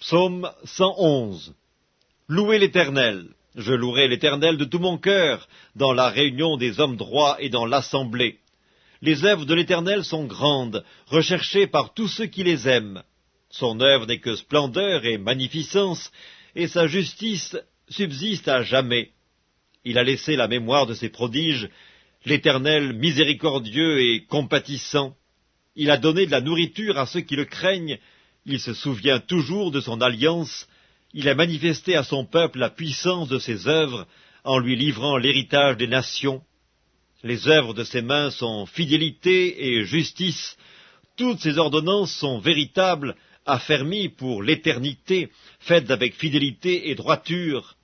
Psaume 111. Louez l'Éternel. Je louerai l'Éternel de tout mon cœur, dans la réunion des hommes droits et dans l'assemblée. Les œuvres de l'Éternel sont grandes, recherchées par tous ceux qui les aiment. Son œuvre n'est que splendeur et magnificence, et sa justice subsiste à jamais. Il a laissé la mémoire de ses prodiges, l'Éternel miséricordieux et compatissant. Il a donné de la nourriture à ceux qui le craignent, il se souvient toujours de son alliance, il a manifesté à son peuple la puissance de ses œuvres, en lui livrant l'héritage des nations. Les œuvres de ses mains sont fidélité et justice, toutes ses ordonnances sont véritables, affermies pour l'éternité, faites avec fidélité et droiture.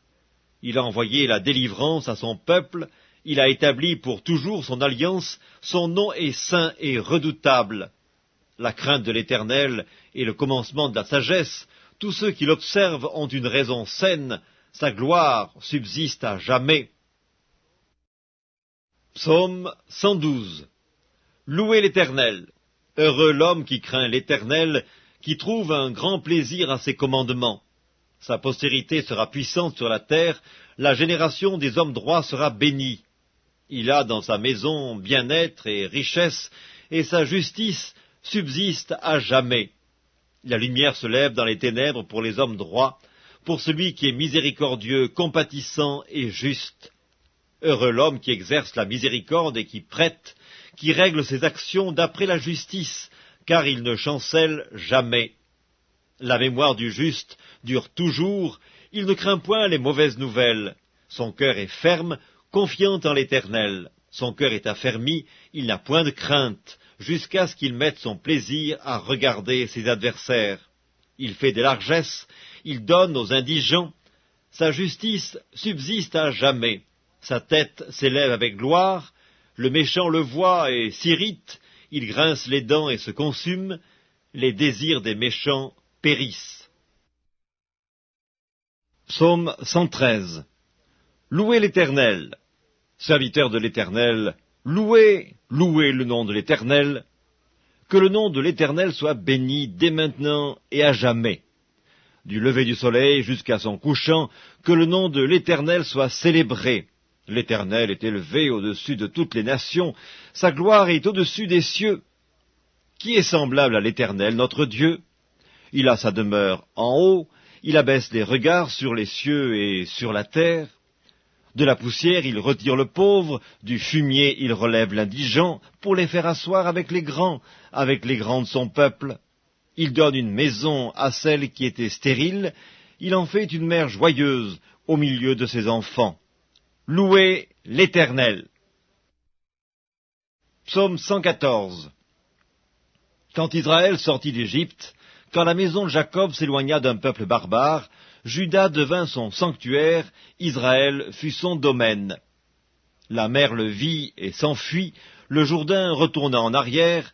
Il a envoyé la délivrance à son peuple, il a établi pour toujours son alliance, son nom est saint et redoutable. La crainte de l'Éternel est le commencement de la sagesse, tous ceux qui l'observent ont une raison saine, sa gloire subsiste à jamais. Psaume 112. Louez l'Éternel. Heureux l'homme qui craint l'Éternel, qui trouve un grand plaisir à ses commandements. Sa postérité sera puissante sur la terre, la génération des hommes droits sera bénie. Il a dans sa maison bien-être et richesse, et sa justice subsiste à jamais. La lumière se lève dans les ténèbres pour les hommes droits, pour celui qui est miséricordieux, compatissant et juste. Heureux l'homme qui exerce la miséricorde et qui prête, qui règle ses actions d'après la justice, car il ne chancelle jamais. La mémoire du juste dure toujours, il ne craint point les mauvaises nouvelles. Son cœur est ferme, confiant en l'Éternel. Son cœur est affermi, il n'a point de crainte, jusqu'à ce qu'il mette son plaisir à regarder ses adversaires. Il fait des largesses, il donne aux indigents. Sa justice subsiste à jamais. Sa tête s'élève avec gloire. Le méchant le voit et s'irrite. Il grince les dents et se consume. Les désirs des méchants périssent. Psaume 113. Louez l'Éternel. Serviteurs de l'Éternel, louez, louez le nom de l'Éternel. Que le nom de l'Éternel soit béni dès maintenant et à jamais. Du lever du soleil jusqu'à son couchant, que le nom de l'Éternel soit célébré. L'Éternel est élevé au-dessus de toutes les nations, sa gloire est au-dessus des cieux. Qui est semblable à l'Éternel, notre Dieu? Il a sa demeure en haut, il abaisse les regards sur les cieux et sur la terre. De la poussière il retire le pauvre, du fumier il relève l'indigent, pour les faire asseoir avec les grands de son peuple. Il donne une maison à celle qui était stérile, il en fait une mère joyeuse au milieu de ses enfants. Louez l'Éternel. Psaume 114. Quand Israël sortit d'Égypte, quand la maison de Jacob s'éloigna d'un peuple barbare, Juda devint son sanctuaire, Israël fut son domaine. La mer le vit et s'enfuit, le Jourdain retourna en arrière,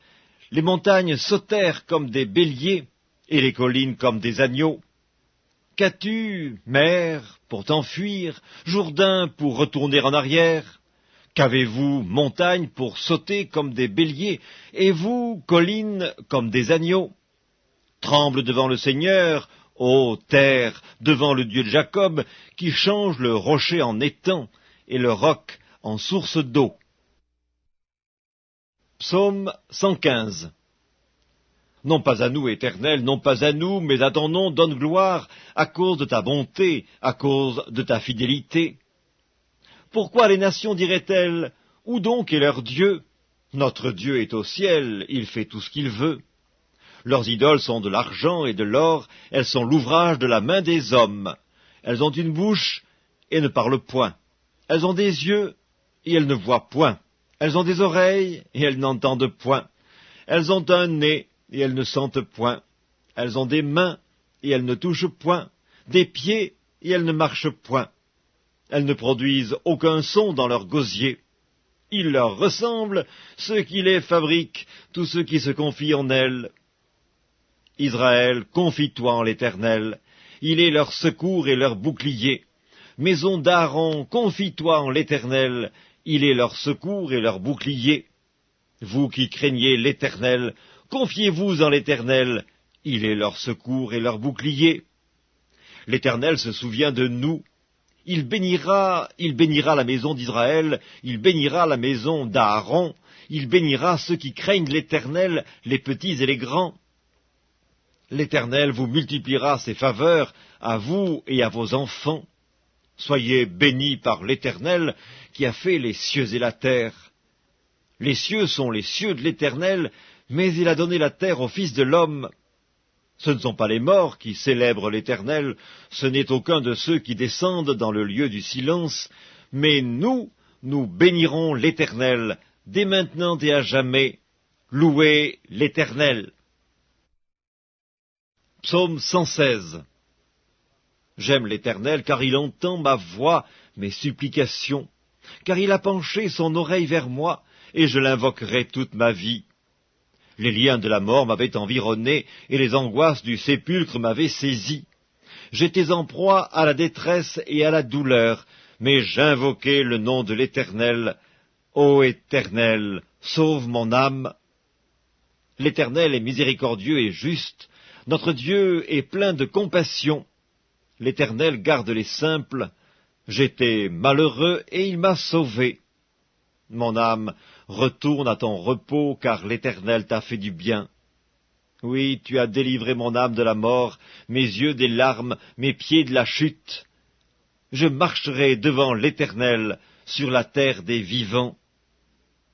les montagnes sautèrent comme des béliers, et les collines comme des agneaux. Qu'as-tu, mer, pour t'enfuir, Jourdain pour retourner en arrière? Qu'avez-vous, montagne, pour sauter comme des béliers, et vous, collines, comme des agneaux? Tremble devant le Seigneur, ô terre, devant le Dieu de Jacob, qui change le rocher en étang et le roc en source d'eau. Psaume 115. Non pas à nous, Éternel, non pas à nous, mais à ton nom donne gloire, à cause de ta bonté, à cause de ta fidélité. Pourquoi les nations diraient-elles, où donc est leur Dieu? Notre Dieu est au ciel, il fait tout ce qu'il veut. Leurs idoles sont de l'argent et de l'or, elles sont l'ouvrage de la main des hommes. Elles ont une bouche et ne parlent point. Elles ont des yeux et elles ne voient point. Elles ont des oreilles et elles n'entendent point. Elles ont un nez et elles ne sentent point. Elles ont des mains et elles ne touchent point. Des pieds et elles ne marchent point. Elles ne produisent aucun son dans leur gosier. Ils leur ressemblent, ceux qui les fabriquent, tous ceux qui se confient en elles. Israël, confie-toi en l'Éternel, il est leur secours et leur bouclier. Maison d'Aaron, confie-toi en l'Éternel, il est leur secours et leur bouclier. Vous qui craignez l'Éternel, confiez-vous en l'Éternel, il est leur secours et leur bouclier. L'Éternel se souvient de nous. Il bénira la maison d'Israël, il bénira la maison d'Aaron, il bénira ceux qui craignent l'Éternel, les petits et les grands. L'Éternel vous multipliera ses faveurs, à vous et à vos enfants. Soyez bénis par l'Éternel, qui a fait les cieux et la terre. Les cieux sont les cieux de l'Éternel, mais il a donné la terre au Fils de l'homme. Ce ne sont pas les morts qui célèbrent l'Éternel, ce n'est aucun de ceux qui descendent dans le lieu du silence, mais nous bénirons l'Éternel, dès maintenant et à jamais. Louez l'Éternel. Psaume 116. J'aime l'Éternel, car il entend ma voix, mes supplications, car il a penché son oreille vers moi, et je l'invoquerai toute ma vie. Les liens de la mort m'avaient environné, et les angoisses du sépulcre m'avaient saisi. J'étais en proie à la détresse et à la douleur, mais j'invoquai le nom de l'Éternel. Ô Éternel, sauve mon âme. L'Éternel est miséricordieux et juste, notre Dieu est plein de compassion. L'Éternel garde les simples. J'étais malheureux et il m'a sauvé. Mon âme, retourne à ton repos, car l'Éternel t'a fait du bien. Oui, tu as délivré mon âme de la mort, mes yeux des larmes, mes pieds de la chute. Je marcherai devant l'Éternel sur la terre des vivants.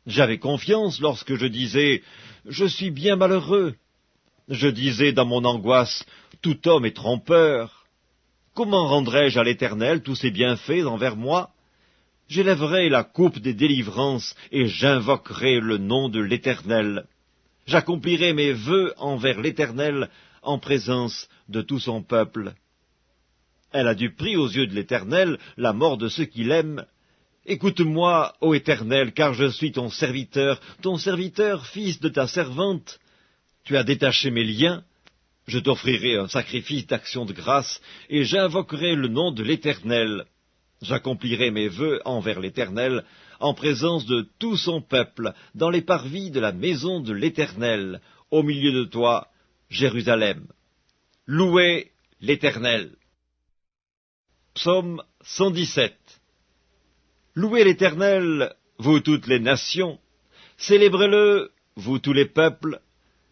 J'avais confiance lorsque je disais « Je suis bien malheureux ». Je disais dans mon angoisse « Tout homme est trompeur ». Comment rendrai-je à l'Éternel tous ses bienfaits envers moi? J'élèverai la coupe des délivrances et j'invoquerai le nom de l'Éternel. J'accomplirai mes vœux envers l'Éternel en présence de tout son peuple. Elle a du prix aux yeux de l'Éternel, la mort de ceux qui l'aiment. Écoute-moi, ô Éternel, car je suis ton serviteur, fils de ta servante. Tu as détaché mes liens. Je t'offrirai un sacrifice d'action de grâce, et j'invoquerai le nom de l'Éternel. J'accomplirai mes vœux envers l'Éternel, en présence de tout son peuple, dans les parvis de la maison de l'Éternel, au milieu de toi, Jérusalem. Louez l'Éternel. Psaume 117. Louez l'Éternel, vous toutes les nations, célébrez-le, vous tous les peuples,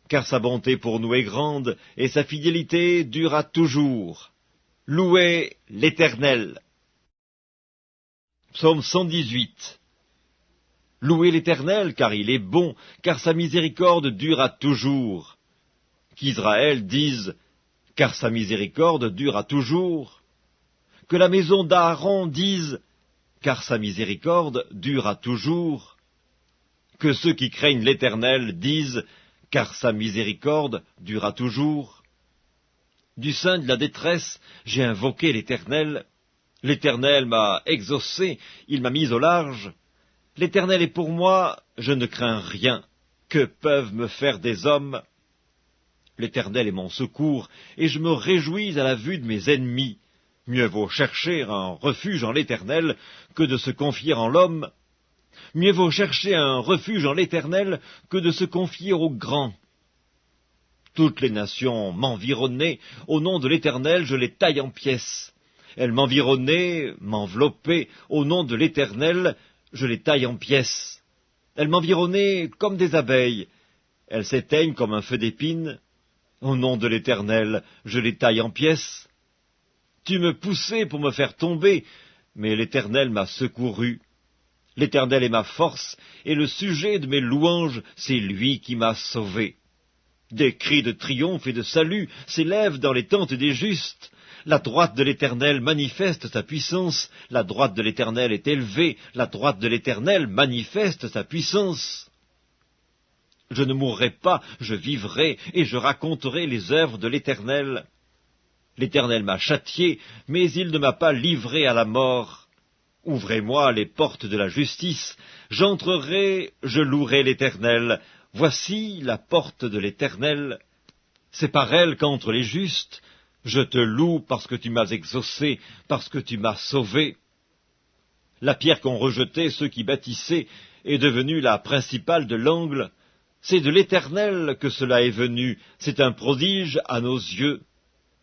car sa bonté pour nous est grande, et sa fidélité durera toujours. Louez l'Éternel. Psaume 118. Louez l'Éternel, car il est bon, car sa miséricorde durera toujours. Qu'Israël dise, car sa miséricorde durera toujours. Que la maison d'Aaron dise, car sa miséricorde durera toujours. Que ceux qui craignent l'Éternel disent, car sa miséricorde durera toujours. Du sein de la détresse, j'ai invoqué l'Éternel. L'Éternel m'a exaucé, il m'a mis au large. L'Éternel est pour moi, je ne crains rien. Que peuvent me faire des hommes? L'Éternel est mon secours, et je me réjouis à la vue de mes ennemis. Mieux vaut chercher un refuge en l'Éternel que de se confier en l'homme. Mieux vaut chercher un refuge en l'Éternel que de se confier aux grands. Toutes les nations m'environnaient, au nom de l'Éternel je les taille en pièces. Elles m'environnaient, m'enveloppaient, au nom de l'Éternel je les taille en pièces. Elles m'environnaient comme des abeilles, elles s'éteignent comme un feu d'épine. Au nom de l'Éternel je les taille en pièces. Tu me poussais pour me faire tomber, mais l'Éternel m'a secouru. L'Éternel est ma force, et le sujet de mes louanges, c'est lui qui m'a sauvé. Des cris de triomphe et de salut s'élèvent dans les tentes des justes. La droite de l'Éternel manifeste sa puissance, la droite de l'Éternel est élevée, la droite de l'Éternel manifeste sa puissance. Je ne mourrai pas, je vivrai, et je raconterai les œuvres de l'Éternel. L'Éternel m'a châtié, mais il ne m'a pas livré à la mort. Ouvrez-moi les portes de la justice, j'entrerai, je louerai l'Éternel. Voici la porte de l'Éternel. C'est par elle qu'entrent les justes. Je te loue parce que tu m'as exaucé, parce que tu m'as sauvé. La pierre qu'ont rejetée ceux qui bâtissaient est devenue la principale de l'angle. C'est de l'Éternel que cela est venu, c'est un prodige à nos yeux.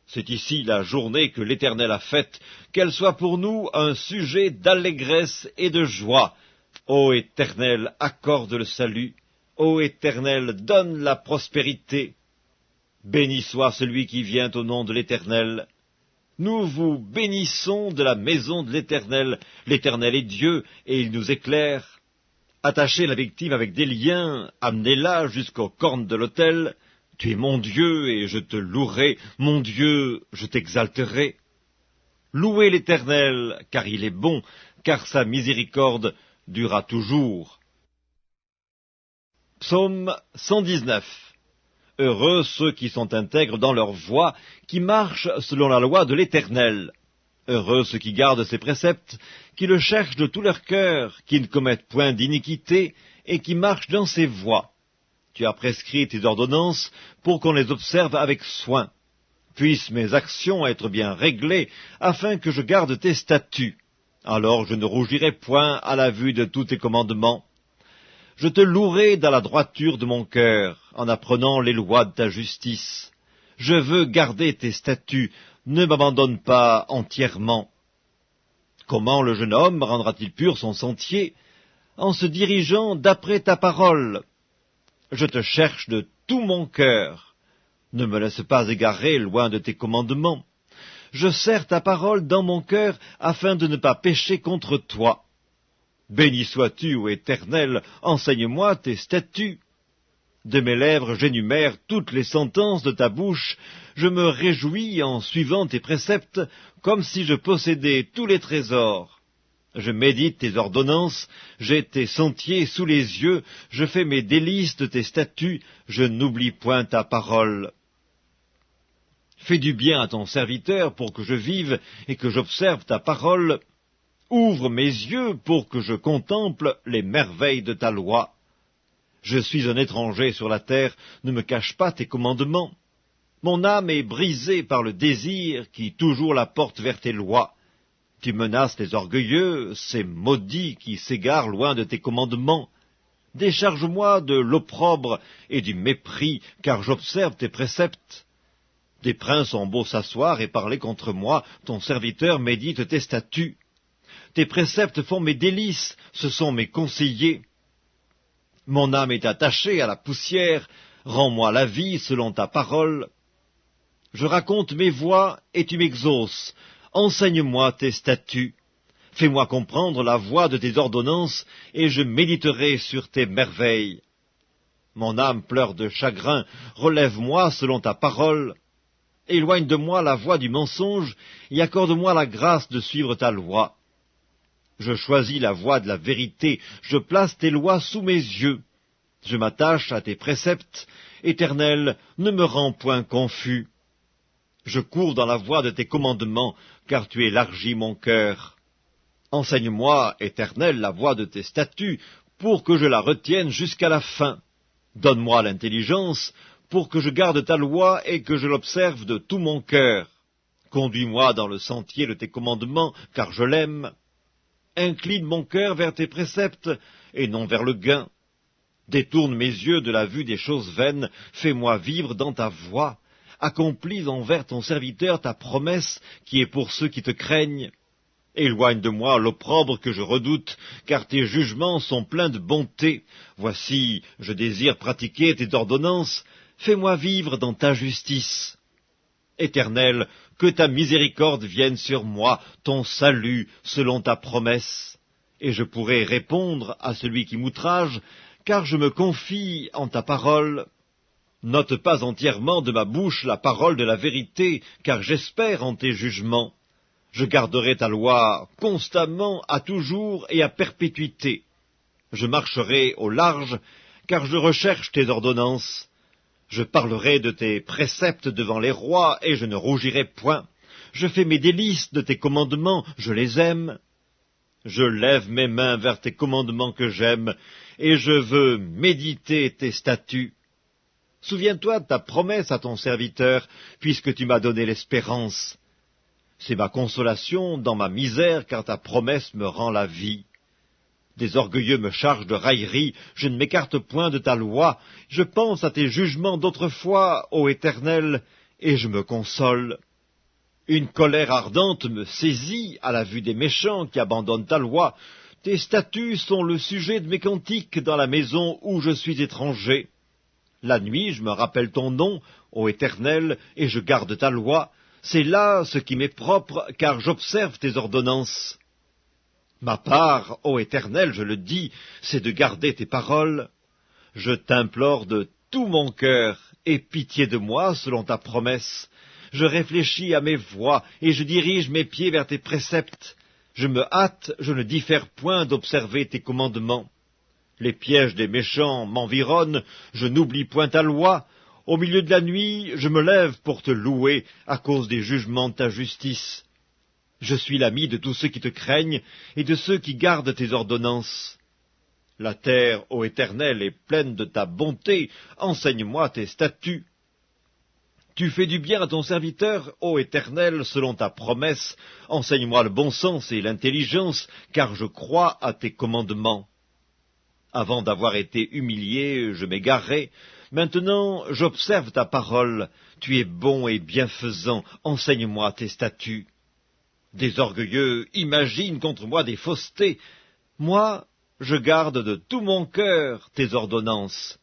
C'est ici la journée que l'Éternel a faite, qu'elle soit pour nous un sujet d'allégresse et de joie. Ô Éternel, accorde le salut. Ô Éternel, donne la prospérité. Béni soit celui qui vient au nom de l'Éternel. Nous vous bénissons de la maison de l'Éternel. L'Éternel est Dieu, et il nous éclaire. Attachez la victime avec des liens, amenez-la jusqu'aux cornes de l'autel. Tu es mon Dieu, et je te louerai. Mon Dieu, je t'exalterai. Louez l'Éternel, car il est bon, car sa miséricorde durera toujours. Psaume 119. Heureux ceux qui sont intègres dans leur voie, qui marchent selon la loi de l'Éternel. Heureux ceux qui gardent ses préceptes, qui le cherchent de tout leur cœur, qui ne commettent point d'iniquité, et qui marchent dans ses voies. Tu as prescrit tes ordonnances pour qu'on les observe avec soin. Puissent mes actions être bien réglées, afin que je garde tes statuts. Alors je ne rougirai point à la vue de tous tes commandements. Je te louerai dans la droiture de mon cœur, en apprenant les lois de ta justice. Je veux garder tes statuts, ne m'abandonne pas entièrement. Comment le jeune homme rendra-t-il pur son sentier? En se dirigeant d'après ta parole. Je te cherche de tout mon cœur. Ne me laisse pas égarer loin de tes commandements. Je serre ta parole dans mon cœur, afin de ne pas pécher contre toi. Béni sois-tu, ô Éternel, enseigne-moi tes statuts. De mes lèvres j'énumère toutes les sentences de ta bouche, je me réjouis en suivant tes préceptes, comme si je possédais tous les trésors. Je médite tes ordonnances, j'ai tes sentiers sous les yeux, je fais mes délices de tes statuts, je n'oublie point ta parole. Fais du bien à ton serviteur pour que je vive et que j'observe ta parole. Ouvre mes yeux pour que je contemple les merveilles de ta loi. Je suis un étranger sur la terre, ne me cache pas tes commandements. Mon âme est brisée par le désir qui toujours la porte vers tes lois. Tu menaces les orgueilleux, ces maudits qui s'égarent loin de tes commandements. Décharge-moi de l'opprobre et du mépris, car j'observe tes préceptes. Des princes ont beau s'asseoir et parler contre moi, ton serviteur médite tes statuts. Tes préceptes font mes délices, ce sont mes conseillers. Mon âme est attachée à la poussière, rends-moi la vie selon ta parole. Je raconte mes voies et tu m'exauces, enseigne-moi tes statuts. Fais-moi comprendre la voie de tes ordonnances, et je méditerai sur tes merveilles. Mon âme pleure de chagrin, relève-moi selon ta parole. Éloigne de moi la voie du mensonge, et accorde-moi la grâce de suivre ta loi. Je choisis la voie de la vérité, je place tes lois sous mes yeux. Je m'attache à tes préceptes, Éternel, ne me rends point confus. Je cours dans la voie de tes commandements, car tu élargis mon cœur. Enseigne-moi, Éternel, la voie de tes statuts, pour que je la retienne jusqu'à la fin. Donne-moi l'intelligence, pour que je garde ta loi et que je l'observe de tout mon cœur. Conduis-moi dans le sentier de tes commandements, car je l'aime. Incline mon cœur vers tes préceptes, et non vers le gain. Détourne mes yeux de la vue des choses vaines, fais-moi vivre dans ta voie. Accomplis envers ton serviteur ta promesse, qui est pour ceux qui te craignent. Éloigne de moi l'opprobre que je redoute, car tes jugements sont pleins de bonté. Voici, je désire pratiquer tes ordonnances, fais-moi vivre dans ta justice. Éternel, que ta miséricorde vienne sur moi, ton salut selon ta promesse. Et je pourrai répondre à celui qui m'outrage, car je me confie en ta parole. N'ôte pas entièrement de ma bouche la parole de la vérité, car j'espère en tes jugements. Je garderai ta loi constamment, à toujours et à perpétuité. Je marcherai au large, car je recherche tes ordonnances. Je parlerai de tes préceptes devant les rois, et je ne rougirai point. Je fais mes délices de tes commandements, je les aime. Je lève mes mains vers tes commandements que j'aime, et je veux méditer tes statuts. Souviens-toi de ta promesse à ton serviteur, puisque tu m'as donné l'espérance. C'est ma consolation dans ma misère, car ta promesse me rend la vie. Des orgueilleux me chargent de railleries, je ne m'écarte point de ta loi. Je pense à tes jugements d'autrefois, ô Éternel, et je me console. Une colère ardente me saisit à la vue des méchants qui abandonnent ta loi. Tes statuts sont le sujet de mes cantiques dans la maison où je suis étranger. La nuit, je me rappelle ton nom, ô Éternel, et je garde ta loi. C'est là ce qui m'est propre, car j'observe tes ordonnances. Ma part, ô Éternel, je le dis, c'est de garder tes paroles. Je t'implore de tout mon cœur, aie pitié de moi selon ta promesse. Je réfléchis à mes voies, et je dirige mes pieds vers tes préceptes. Je me hâte, je ne diffère point d'observer tes commandements. Les pièges des méchants m'environnent, je n'oublie point ta loi. Au milieu de la nuit, je me lève pour te louer à cause des jugements de ta justice. Je suis l'ami de tous ceux qui te craignent et de ceux qui gardent tes ordonnances. La terre, ô Éternel, est pleine de ta bonté, enseigne-moi tes statuts. Tu fais du bien à ton serviteur, ô Éternel, selon ta promesse, enseigne-moi le bon sens et l'intelligence, car je crois à tes commandements. Avant d'avoir été humilié, je m'égarais. Maintenant, j'observe ta parole. Tu es bon et bienfaisant. Enseigne-moi tes statuts. Des orgueilleux imaginent contre moi des faussetés. Moi, je garde de tout mon cœur tes ordonnances.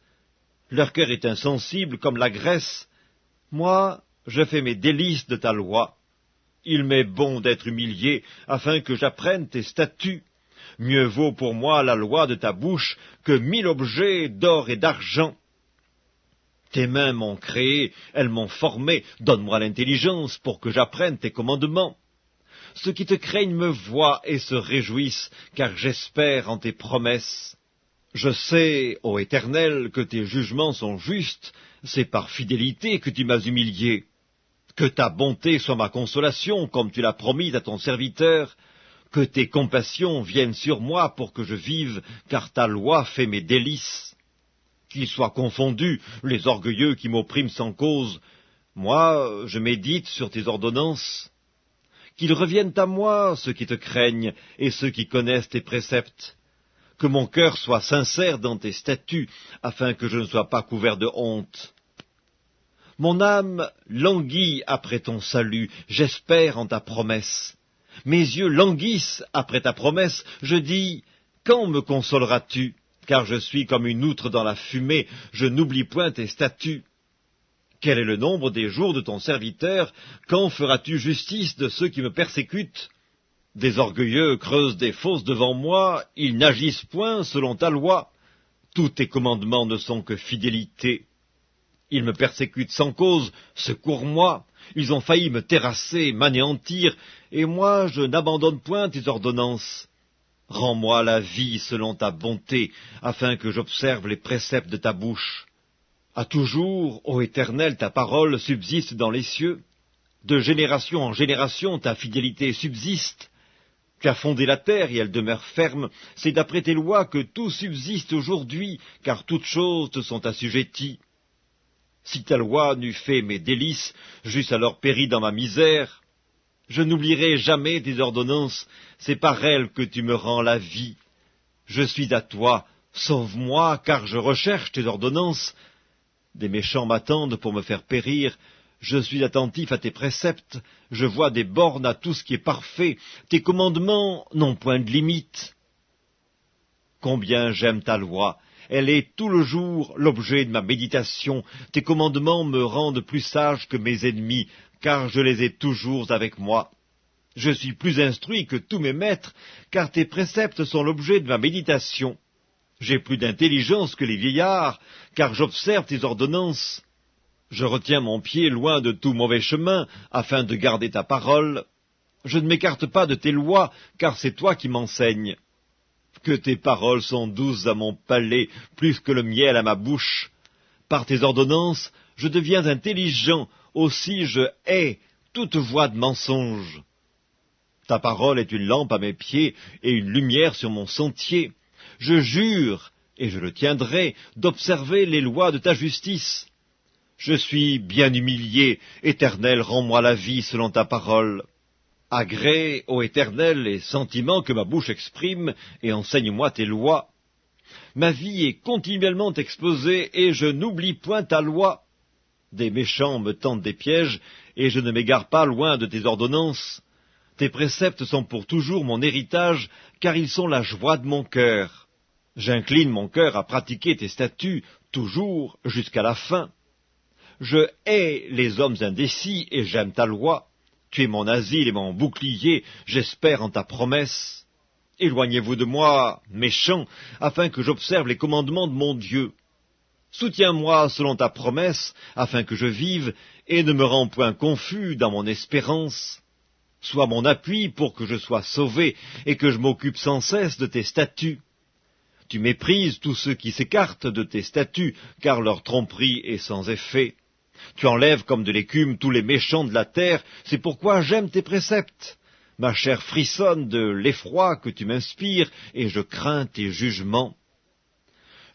Leur cœur est insensible comme la graisse. Moi, je fais mes délices de ta loi. Il m'est bon d'être humilié, afin que j'apprenne tes statuts. Mieux vaut pour moi la loi de ta bouche que 1000 objets d'or et d'argent. Tes mains m'ont créé, elles m'ont formé, donne-moi l'intelligence pour que j'apprenne tes commandements. Ceux qui te craignent me voient et se réjouissent, car j'espère en tes promesses. Je sais, ô Éternel, que tes jugements sont justes, c'est par fidélité que tu m'as humilié. Que ta bonté soit ma consolation, comme tu l'as promis à ton serviteur. Que tes compassions viennent sur moi pour que je vive, car ta loi fait mes délices. Qu'ils soient confondus les orgueilleux qui m'oppriment sans cause. Moi, je médite sur tes ordonnances. Qu'ils reviennent à moi, ceux qui te craignent, et ceux qui connaissent tes préceptes. Que mon cœur soit sincère dans tes statuts, afin que je ne sois pas couvert de honte. Mon âme languit après ton salut, j'espère en ta promesse. Mes yeux languissent après ta promesse, je dis, quand me consoleras-tu? Car je suis comme une outre dans la fumée, je n'oublie point tes statuts. Quel est le nombre des jours de ton serviteur? Quand feras-tu justice de ceux qui me persécutent? Des orgueilleux creusent des fosses devant moi, ils n'agissent point selon ta loi. Tous tes commandements ne sont que fidélité. Ils me persécutent sans cause, secours-moi. Ils ont failli me terrasser, m'anéantir, et moi je n'abandonne point tes ordonnances. Rends-moi la vie selon ta bonté, afin que j'observe les préceptes de ta bouche. À toujours, ô Éternel, ta parole subsiste dans les cieux. De génération en génération, ta fidélité subsiste. Tu as fondé la terre et elle demeure ferme. C'est d'après tes lois que tout subsiste aujourd'hui, car toutes choses te sont assujetties. Si ta loi n'eût fait mes délices, j'eusse alors péri dans ma misère. Je n'oublierai jamais tes ordonnances, c'est par elles que tu me rends la vie. Je suis à toi, sauve-moi, car je recherche tes ordonnances. Des méchants m'attendent pour me faire périr. Je suis attentif à tes préceptes, je vois des bornes à tout ce qui est parfait. Tes commandements n'ont point de limite. Combien j'aime ta loi! Elle est tout le jour l'objet de ma méditation. Tes commandements me rendent plus sage que mes ennemis, car je les ai toujours avec moi. Je suis plus instruit que tous mes maîtres, car tes préceptes sont l'objet de ma méditation. J'ai plus d'intelligence que les vieillards, car j'observe tes ordonnances. Je retiens mon pied loin de tout mauvais chemin, afin de garder ta parole. Je ne m'écarte pas de tes lois, car c'est toi qui m'enseignes. Que tes paroles sont douces à mon palais, plus que le miel à ma bouche. Par tes ordonnances, je deviens intelligent, aussi je hais toute voie de mensonge. Ta parole est une lampe à mes pieds et une lumière sur mon sentier. Je jure, et je le tiendrai, d'observer les lois de ta justice. Je suis bien humilié, Éternel, rends-moi la vie selon ta parole. Agrée, ô Éternel, les sentiments que ma bouche exprime, et enseigne-moi tes lois. Ma vie est continuellement exposée, et je n'oublie point ta loi. Des méchants me tendent des pièges, et je ne m'égare pas loin de tes ordonnances. Tes préceptes sont pour toujours mon héritage, car ils sont la joie de mon cœur. J'incline mon cœur à pratiquer tes statuts, toujours jusqu'à la fin. Je hais les hommes indécis, et j'aime ta loi. Tu es mon asile et mon bouclier, j'espère en ta promesse. Éloignez-vous de moi, méchants, afin que j'observe les commandements de mon Dieu. Soutiens-moi selon ta promesse, afin que je vive, et ne me rends point confus dans mon espérance. Sois mon appui pour que je sois sauvé, et que je m'occupe sans cesse de tes statuts. Tu méprises tous ceux qui s'écartent de tes statuts, car leur tromperie est sans effet. Tu enlèves comme de l'écume tous les méchants de la terre, c'est pourquoi j'aime tes préceptes. Ma chair frissonne de l'effroi que tu m'inspires, et je crains tes jugements.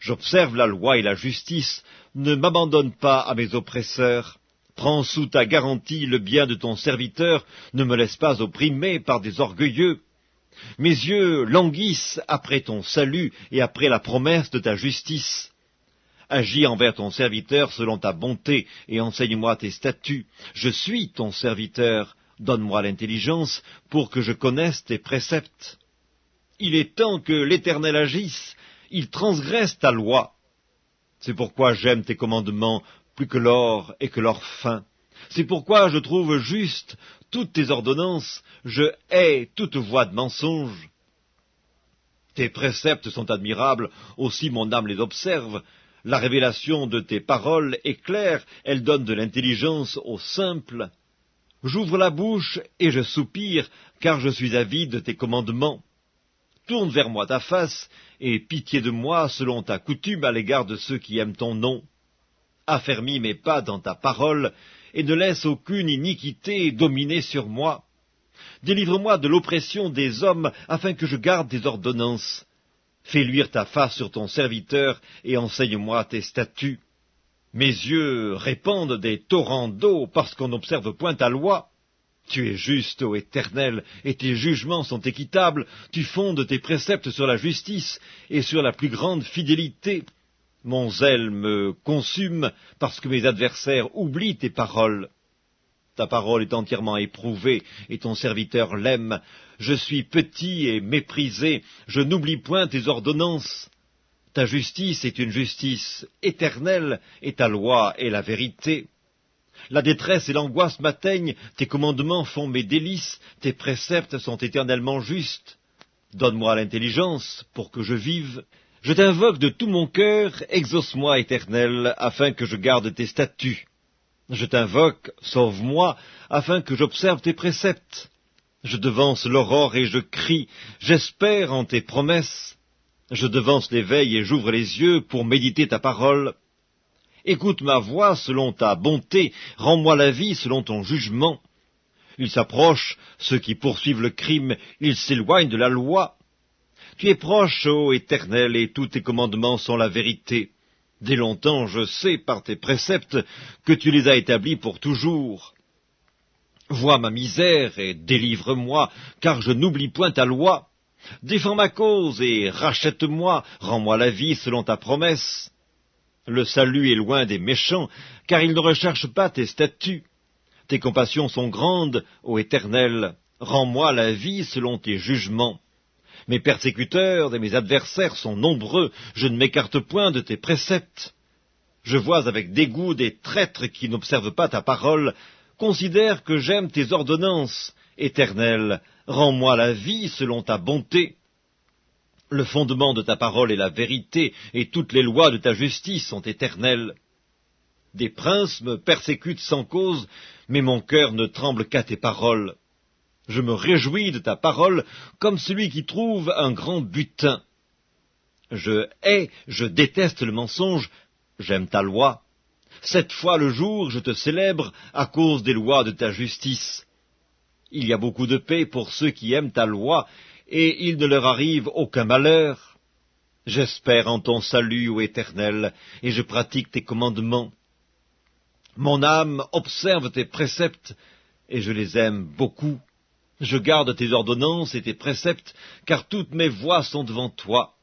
J'observe la loi et la justice, ne m'abandonne pas à mes oppresseurs. Prends sous ta garantie le bien de ton serviteur, ne me laisse pas opprimer par des orgueilleux. Mes yeux languissent après ton salut et après la promesse de ta justice. Agis envers ton serviteur selon ta bonté et enseigne-moi tes statuts. Je suis ton serviteur, donne-moi l'intelligence pour que je connaisse tes préceptes. Il est temps que l'Éternel agisse, il transgresse ta loi. C'est pourquoi j'aime tes commandements plus que l'or et que l'or fin. C'est pourquoi je trouve juste toutes tes ordonnances, je hais toute voie de mensonge. Tes préceptes sont admirables, aussi mon âme les observe. La révélation de tes paroles est claire, elle donne de l'intelligence aux simples. J'ouvre la bouche et je soupire, car je suis avide de tes commandements. Tourne vers moi ta face, et pitié de moi selon ta coutume à l'égard de ceux qui aiment ton nom. Affermis mes pas dans ta parole, et ne laisse aucune iniquité dominer sur moi. Délivre-moi de l'oppression des hommes, afin que je garde tes ordonnances. Fais luire ta face sur ton serviteur, et enseigne-moi tes statuts. Mes yeux répandent des torrents d'eau, parce qu'on n'observe point ta loi. Tu es juste, ô Éternel, et tes jugements sont équitables. Tu fondes tes préceptes sur la justice, et sur la plus grande fidélité. Mon zèle me consume, parce que mes adversaires oublient tes paroles. Ta parole est entièrement éprouvée, et ton serviteur l'aime. Je suis petit et méprisé, je n'oublie point tes ordonnances. Ta justice est une justice éternelle, et ta loi est la vérité. La détresse et l'angoisse m'atteignent, tes commandements font mes délices, tes préceptes sont éternellement justes. Donne-moi l'intelligence pour que je vive. Je t'invoque de tout mon cœur, exauce-moi, Éternel, afin que je garde tes statuts. Je t'invoque, sauve-moi, afin que j'observe tes préceptes. Je devance l'aurore et je crie, j'espère en tes promesses. Je devance l'éveil et j'ouvre les yeux pour méditer ta parole. Écoute ma voix selon ta bonté, rends-moi la vie selon ton jugement. Ils s'approchent, ceux qui poursuivent le crime, ils s'éloignent de la loi. Tu es proche, ô Éternel, et tous tes commandements sont la vérité. Dès longtemps, je sais par tes préceptes que tu les as établis pour toujours. Vois ma misère et délivre-moi, car je n'oublie point ta loi. Défends ma cause et rachète-moi, rends-moi la vie selon ta promesse. Le salut est loin des méchants, car ils ne recherchent pas tes statuts. Tes compassions sont grandes, ô Éternel, rends-moi la vie selon tes jugements. Mes persécuteurs et mes adversaires sont nombreux, je ne m'écarte point de tes préceptes. Je vois avec dégoût des traîtres qui n'observent pas ta parole. Considère que j'aime tes ordonnances. Éternel, rends-moi la vie selon ta bonté. Le fondement de ta parole est la vérité, et toutes les lois de ta justice sont éternelles. Des princes me persécutent sans cause, mais mon cœur ne tremble qu'à tes paroles. Je me réjouis de ta parole comme celui qui trouve un grand butin. Je déteste le mensonge, j'aime ta loi. 7 fois le jour je te célèbre à cause des lois de ta justice. Il y a beaucoup de paix pour ceux qui aiment ta loi, et il ne leur arrive aucun malheur. J'espère en ton salut, ô Éternel, et je pratique tes commandements. Mon âme observe tes préceptes, et je les aime beaucoup. Je garde tes ordonnances et tes préceptes, car toutes mes voies sont devant toi.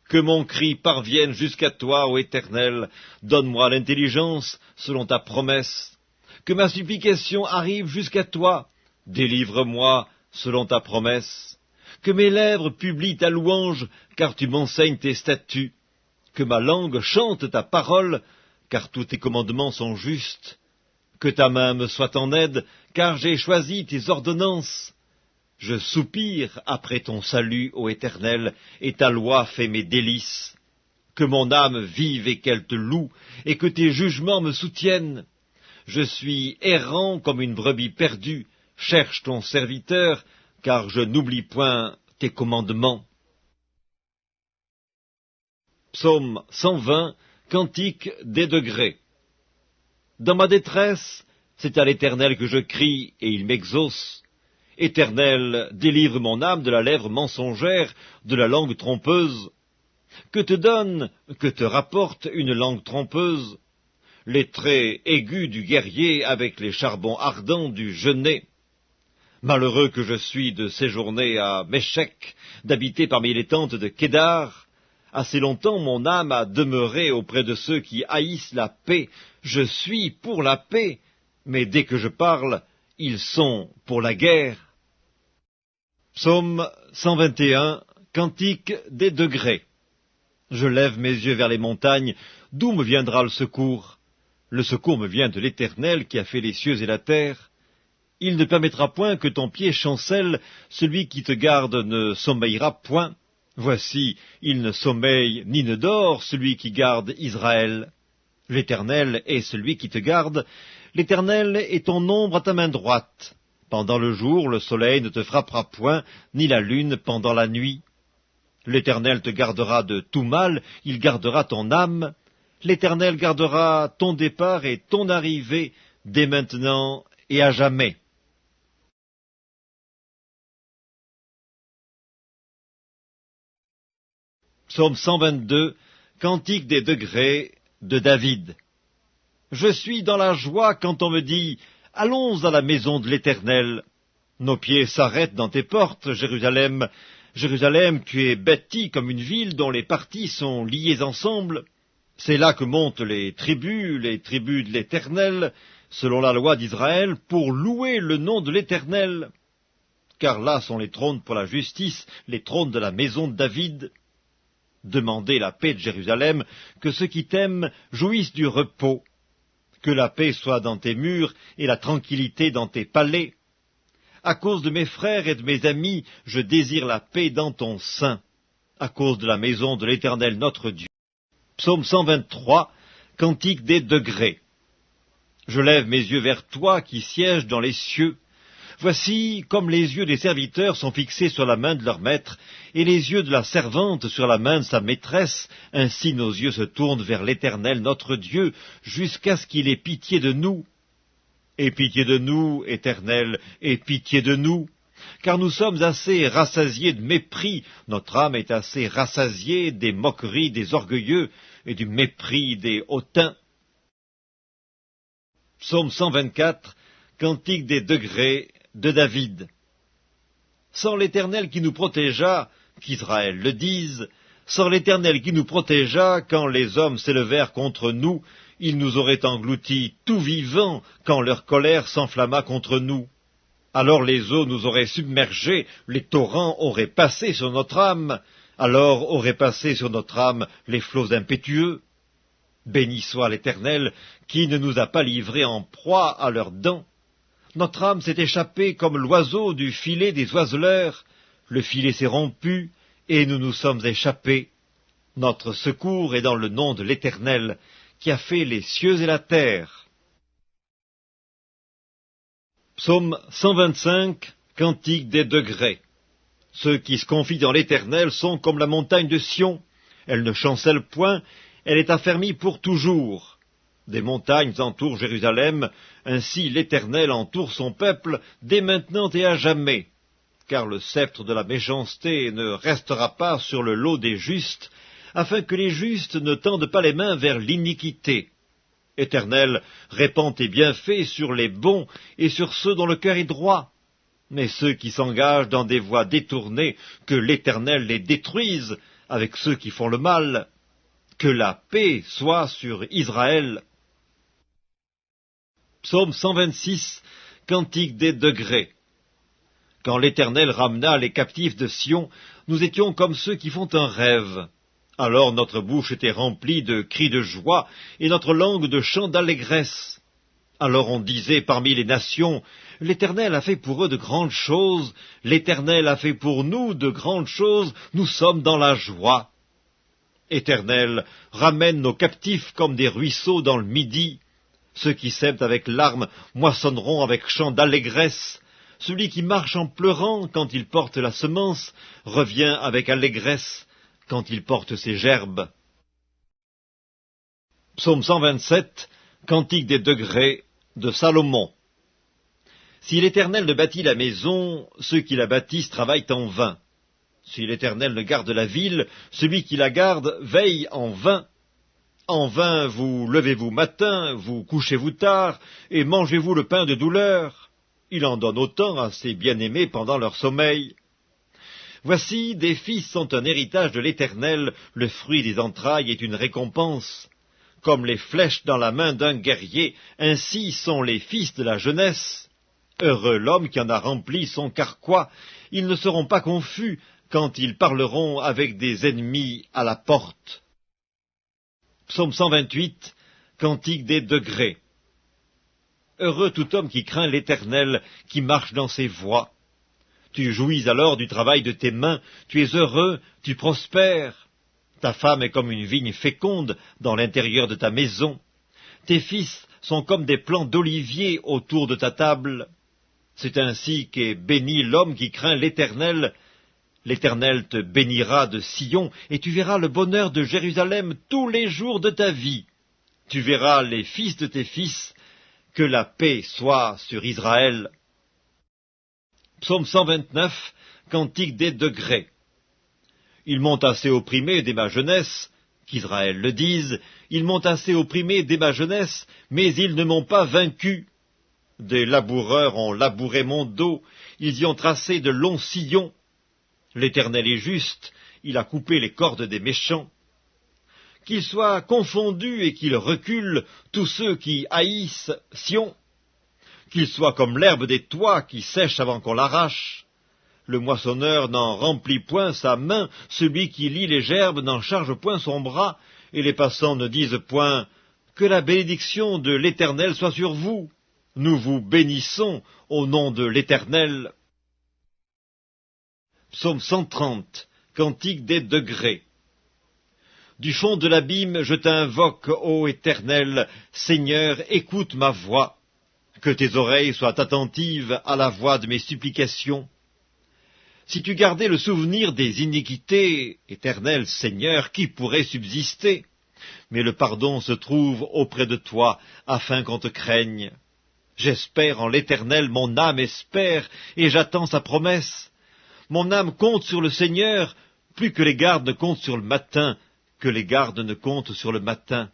Que mon cri parvienne jusqu'à toi, ô Éternel, donne-moi l'intelligence selon ta promesse. que ma supplication arrive jusqu'à toi. Délivre-moi selon ta promesse. Que mes lèvres publient ta louange, car tu m'enseignes tes statuts. Que ma langue chante ta parole, car tous tes commandements sont justes. Que ta main me soit en aide, car j'ai choisi tes ordonnances. Je soupire après ton salut, ô Éternel, et ta loi fait mes délices. Que mon âme vive et qu'elle te loue, et que tes jugements me soutiennent. Je suis errant comme une brebis perdue, cherche ton serviteur, car je n'oublie point tes commandements. Psaume 120, Cantique des degrés. Dans ma détresse, c'est à l'Éternel que je crie, et il m'exauce. Éternel, délivre mon âme de la lèvre mensongère, de la langue trompeuse. Que te donne, que te rapporte une langue trompeuse? Les traits aigus du guerrier avec les charbons ardents du genet. Malheureux que je suis de séjourner à Méchec, d'habiter parmi les tentes de Kédar. Assez longtemps mon âme a demeuré auprès de ceux qui haïssent la paix. Je suis pour la paix, mais dès que je parle, ils sont pour la guerre. Psaume 121, Cantique des degrés. Je lève mes yeux vers les montagnes, d'où me viendra le secours? Le secours me vient de l'Éternel qui a fait les cieux et la terre. Il ne permettra point que ton pied chancelle, celui qui te garde ne sommeillera point. Voici, il ne sommeille ni ne dort, celui qui garde Israël. L'Éternel est celui qui te garde, l'Éternel est ton ombre à ta main droite. Pendant le jour, le soleil ne te frappera point, ni la lune pendant la nuit. L'Éternel te gardera de tout mal, il gardera ton âme. L'Éternel gardera ton départ et ton arrivée, dès maintenant et à jamais. Psaume 122, Cantique des degrés de David. Je suis dans la joie quand on me dit « Allons à la maison de l'Éternel ». Nos pieds s'arrêtent dans tes portes, Jérusalem. Jérusalem, tu es bâtie comme une ville dont les parties sont liées ensemble. C'est là que montent les tribus de l'Éternel, selon la loi d'Israël, pour louer le nom de l'Éternel. Car là sont les trônes pour la justice, les trônes de la maison de David. Demandez la paix de Jérusalem, que ceux qui t'aiment jouissent du repos. Que la paix soit dans tes murs et la tranquillité dans tes palais. À cause de mes frères et de mes amis, je désire la paix dans ton sein, à cause de la maison de l'Éternel notre Dieu. Psaume 123, Cantique des degrés. Je lève mes yeux vers toi qui sièges dans les cieux. Voici comme les yeux des serviteurs sont fixés sur la main de leur maître, et les yeux de la servante sur la main de sa maîtresse, ainsi nos yeux se tournent vers l'Éternel notre Dieu, jusqu'à ce qu'il ait pitié de nous. Aie pitié de nous, Éternel, aie pitié de nous, car nous sommes assez rassasiés de mépris, notre âme est assez rassasiée des moqueries des orgueilleux et du mépris des hautains. Psaume 124, Cantique des degrés de David. Sans l'Éternel qui nous protégea, qu'Israël le dise, sans l'Éternel qui nous protégea, quand les hommes s'élevèrent contre nous, ils nous auraient engloutis tout vivants quand leur colère s'enflamma contre nous. Alors les eaux nous auraient submergés, les torrents auraient passé sur notre âme, alors auraient passé sur notre âme les flots impétueux. Béni soit l'Éternel, qui ne nous a pas livrés en proie à leurs dents. Notre âme s'est échappée comme l'oiseau du filet des oiseleurs, le filet s'est rompu, et nous nous sommes échappés. Notre secours est dans le nom de l'Éternel, qui a fait les cieux et la terre. Psaume 125, Cantique des degrés. Ceux qui se confient dans l'Éternel sont comme la montagne de Sion. Elle ne chancelle point, elle est affermie pour toujours. Des montagnes entourent Jérusalem, ainsi l'Éternel entoure son peuple, dès maintenant et à jamais. Car le sceptre de la méchanceté ne restera pas sur le lot des justes, afin que les justes ne tendent pas les mains vers l'iniquité. Éternel, répands tes bienfaits sur les bons et sur ceux dont le cœur est droit. Mais ceux qui s'engagent dans des voies détournées, que l'Éternel les détruise avec ceux qui font le mal. Que la paix soit sur Israël. Psaume 126, Cantique des degrés. Quand l'Éternel ramena les captifs de Sion, nous étions comme ceux qui font un rêve. Alors notre bouche était remplie de cris de joie, et notre langue de chants d'allégresse. Alors on disait parmi les nations, l'Éternel a fait pour eux de grandes choses, l'Éternel a fait pour nous de grandes choses, nous sommes dans la joie. Éternel, ramène nos captifs comme des ruisseaux dans le midi. Ceux qui sèment avec larmes moissonneront avec chants d'allégresse. Celui qui marche en pleurant quand il porte la semence revient avec allégresse quand il porte ses gerbes. Psaume 127, Cantique des degrés de Salomon. Si l'Éternel ne bâtit la maison, ceux qui la bâtissent travaillent en vain. Si l'Éternel ne garde la ville, celui qui la garde veille en vain. En vain vous levez-vous matin, vous couchez-vous tard, et mangez-vous le pain de douleur. Il en donne autant à ses bien-aimés pendant leur sommeil. Voici, des fils sont un héritage de l'Éternel, le fruit des entrailles est une récompense. Comme les flèches dans la main d'un guerrier, ainsi sont les fils de la jeunesse. Heureux l'homme qui en a rempli son carquois, ils ne seront pas confus quand ils parleront avec des ennemis à la porte. Psaume 128, Cantique des degrés. Heureux tout homme qui craint l'Éternel, qui marche dans ses voies. Tu jouis alors du travail de tes mains, tu es heureux, tu prospères. Ta femme est comme une vigne féconde dans l'intérieur de ta maison. Tes fils sont comme des plants d'olivier autour de ta table. C'est ainsi qu'est béni l'homme qui craint l'Éternel. L'Éternel te bénira de Sion, et tu verras le bonheur de Jérusalem tous les jours de ta vie. Tu verras les fils de tes fils, que la paix soit sur Israël. Psaume 129, Cantique des degrés. Ils m'ont assez opprimé dès ma jeunesse, qu'Israël le dise, ils m'ont assez opprimé dès ma jeunesse, mais ils ne m'ont pas vaincu. Des laboureurs ont labouré mon dos, ils y ont tracé de longs sillons. L'Éternel est juste, il a coupé les cordes des méchants. Qu'ils soient confondus et qu'ils reculent tous ceux qui haïssent Sion. Qu'ils soient comme l'herbe des toits qui sèche avant qu'on l'arrache. Le moissonneur n'en remplit point sa main, celui qui lie les gerbes n'en charge point son bras, et les passants ne disent point « Que la bénédiction de l'Éternel soit sur vous ! Nous vous bénissons au nom de l'Éternel. » Psaume 130, Cantique des degrés. Du fond de l'abîme, je t'invoque, ô Éternel, Seigneur, écoute ma voix. Que tes oreilles soient attentives à la voix de mes supplications. Si tu gardais le souvenir des iniquités, Éternel Seigneur, qui pourrait subsister? Mais le pardon se trouve auprès de toi, afin qu'on te craigne. J'espère en l'Éternel, mon âme espère, et j'attends sa promesse. Mon âme compte sur le Seigneur, plus que les gardes ne comptent sur le matin, que les gardes ne comptent sur le matin.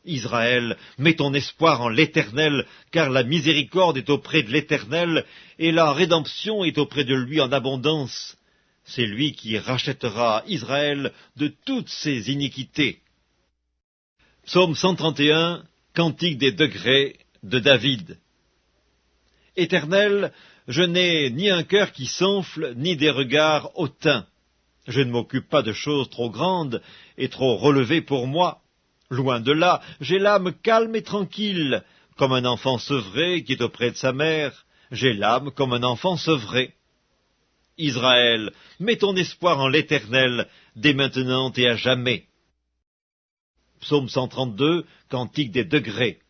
Israël, mets ton espoir en l'Éternel, car la miséricorde est auprès de l'Éternel, et la rédemption est auprès de lui en abondance. C'est lui qui rachètera Israël de toutes ses iniquités. Psaume 131, Cantique des degrés de David. Éternel, je n'ai ni un cœur qui s'enfle, ni des regards hautains. Je ne m'occupe pas de choses trop grandes et trop relevées pour moi. Loin de là, j'ai l'âme calme et tranquille, comme un enfant sevré qui est auprès de sa mère. J'ai l'âme comme un enfant sevré. Israël, mets ton espoir en l'Éternel, dès maintenant et à jamais. Psaume 132, Cantique des degrés.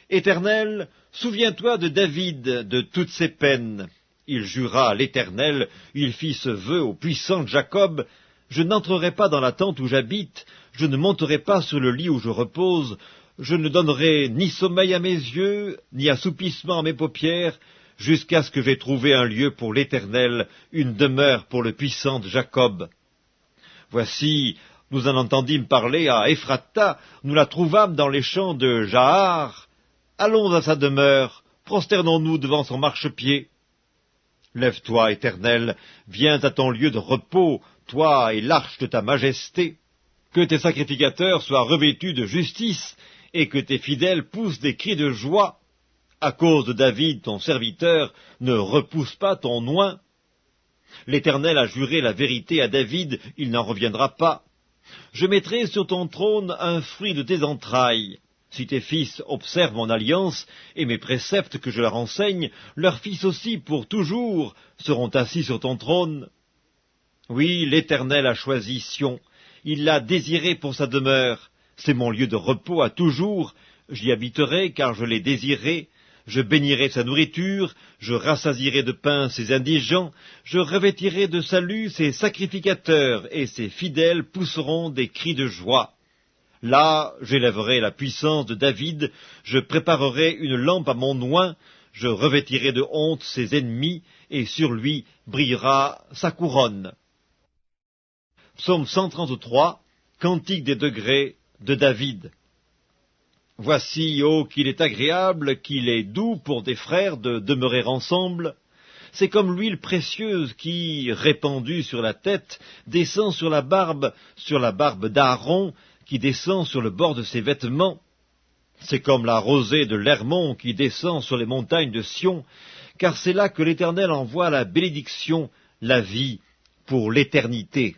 Éternel, souviens-toi de David, de toutes ses peines. Il jura à l'Éternel, il fit ce vœu au puissant Jacob, je n'entrerai pas dans la tente où j'habite, je ne monterai pas sur le lit où je repose, je ne donnerai ni sommeil à mes yeux, ni assoupissement à mes paupières, jusqu'à ce que j'aie trouvé un lieu pour l'Éternel, une demeure pour le puissant Jacob. Voici, nous en entendîmes parler à Ephrata, nous la trouvâmes dans les champs de Jahar. Allons à sa demeure, prosternons-nous devant son marchepied. Lève-toi, Éternel, viens à ton lieu de repos, toi et l'arche de ta majesté. Que tes sacrificateurs soient revêtus de justice, et que tes fidèles poussent des cris de joie. À cause de David, ton serviteur, ne repousse pas ton oint. L'Éternel a juré la vérité à David, il n'en reviendra pas. Je mettrai sur ton trône un fruit de tes entrailles. Si tes fils observent mon alliance et mes préceptes que je leur enseigne, leurs fils aussi pour toujours seront assis sur ton trône. Oui, l'Éternel a choisi Sion, il l'a désiré pour sa demeure. C'est mon lieu de repos à toujours, j'y habiterai car je l'ai désiré. Je bénirai sa nourriture, je rassasierai de pain ses indigents, je revêtirai de salut ses sacrificateurs, et ses fidèles pousseront des cris de joie. Là, j'élèverai la puissance de David, je préparerai une lampe à mon oint, je revêtirai de honte ses ennemis, et sur lui brillera sa couronne. Psaume 133, Cantique des degrés de David. Voici, ô qu'il est agréable, qu'il est doux pour des frères de demeurer ensemble. C'est comme l'huile précieuse qui, répandue sur la tête, descend sur la barbe d'Aaron, qui descend sur le bord de ses vêtements. C'est comme la rosée de l'Hermon qui descend sur les montagnes de Sion, car c'est là que l'Éternel envoie la bénédiction, la vie, pour l'éternité.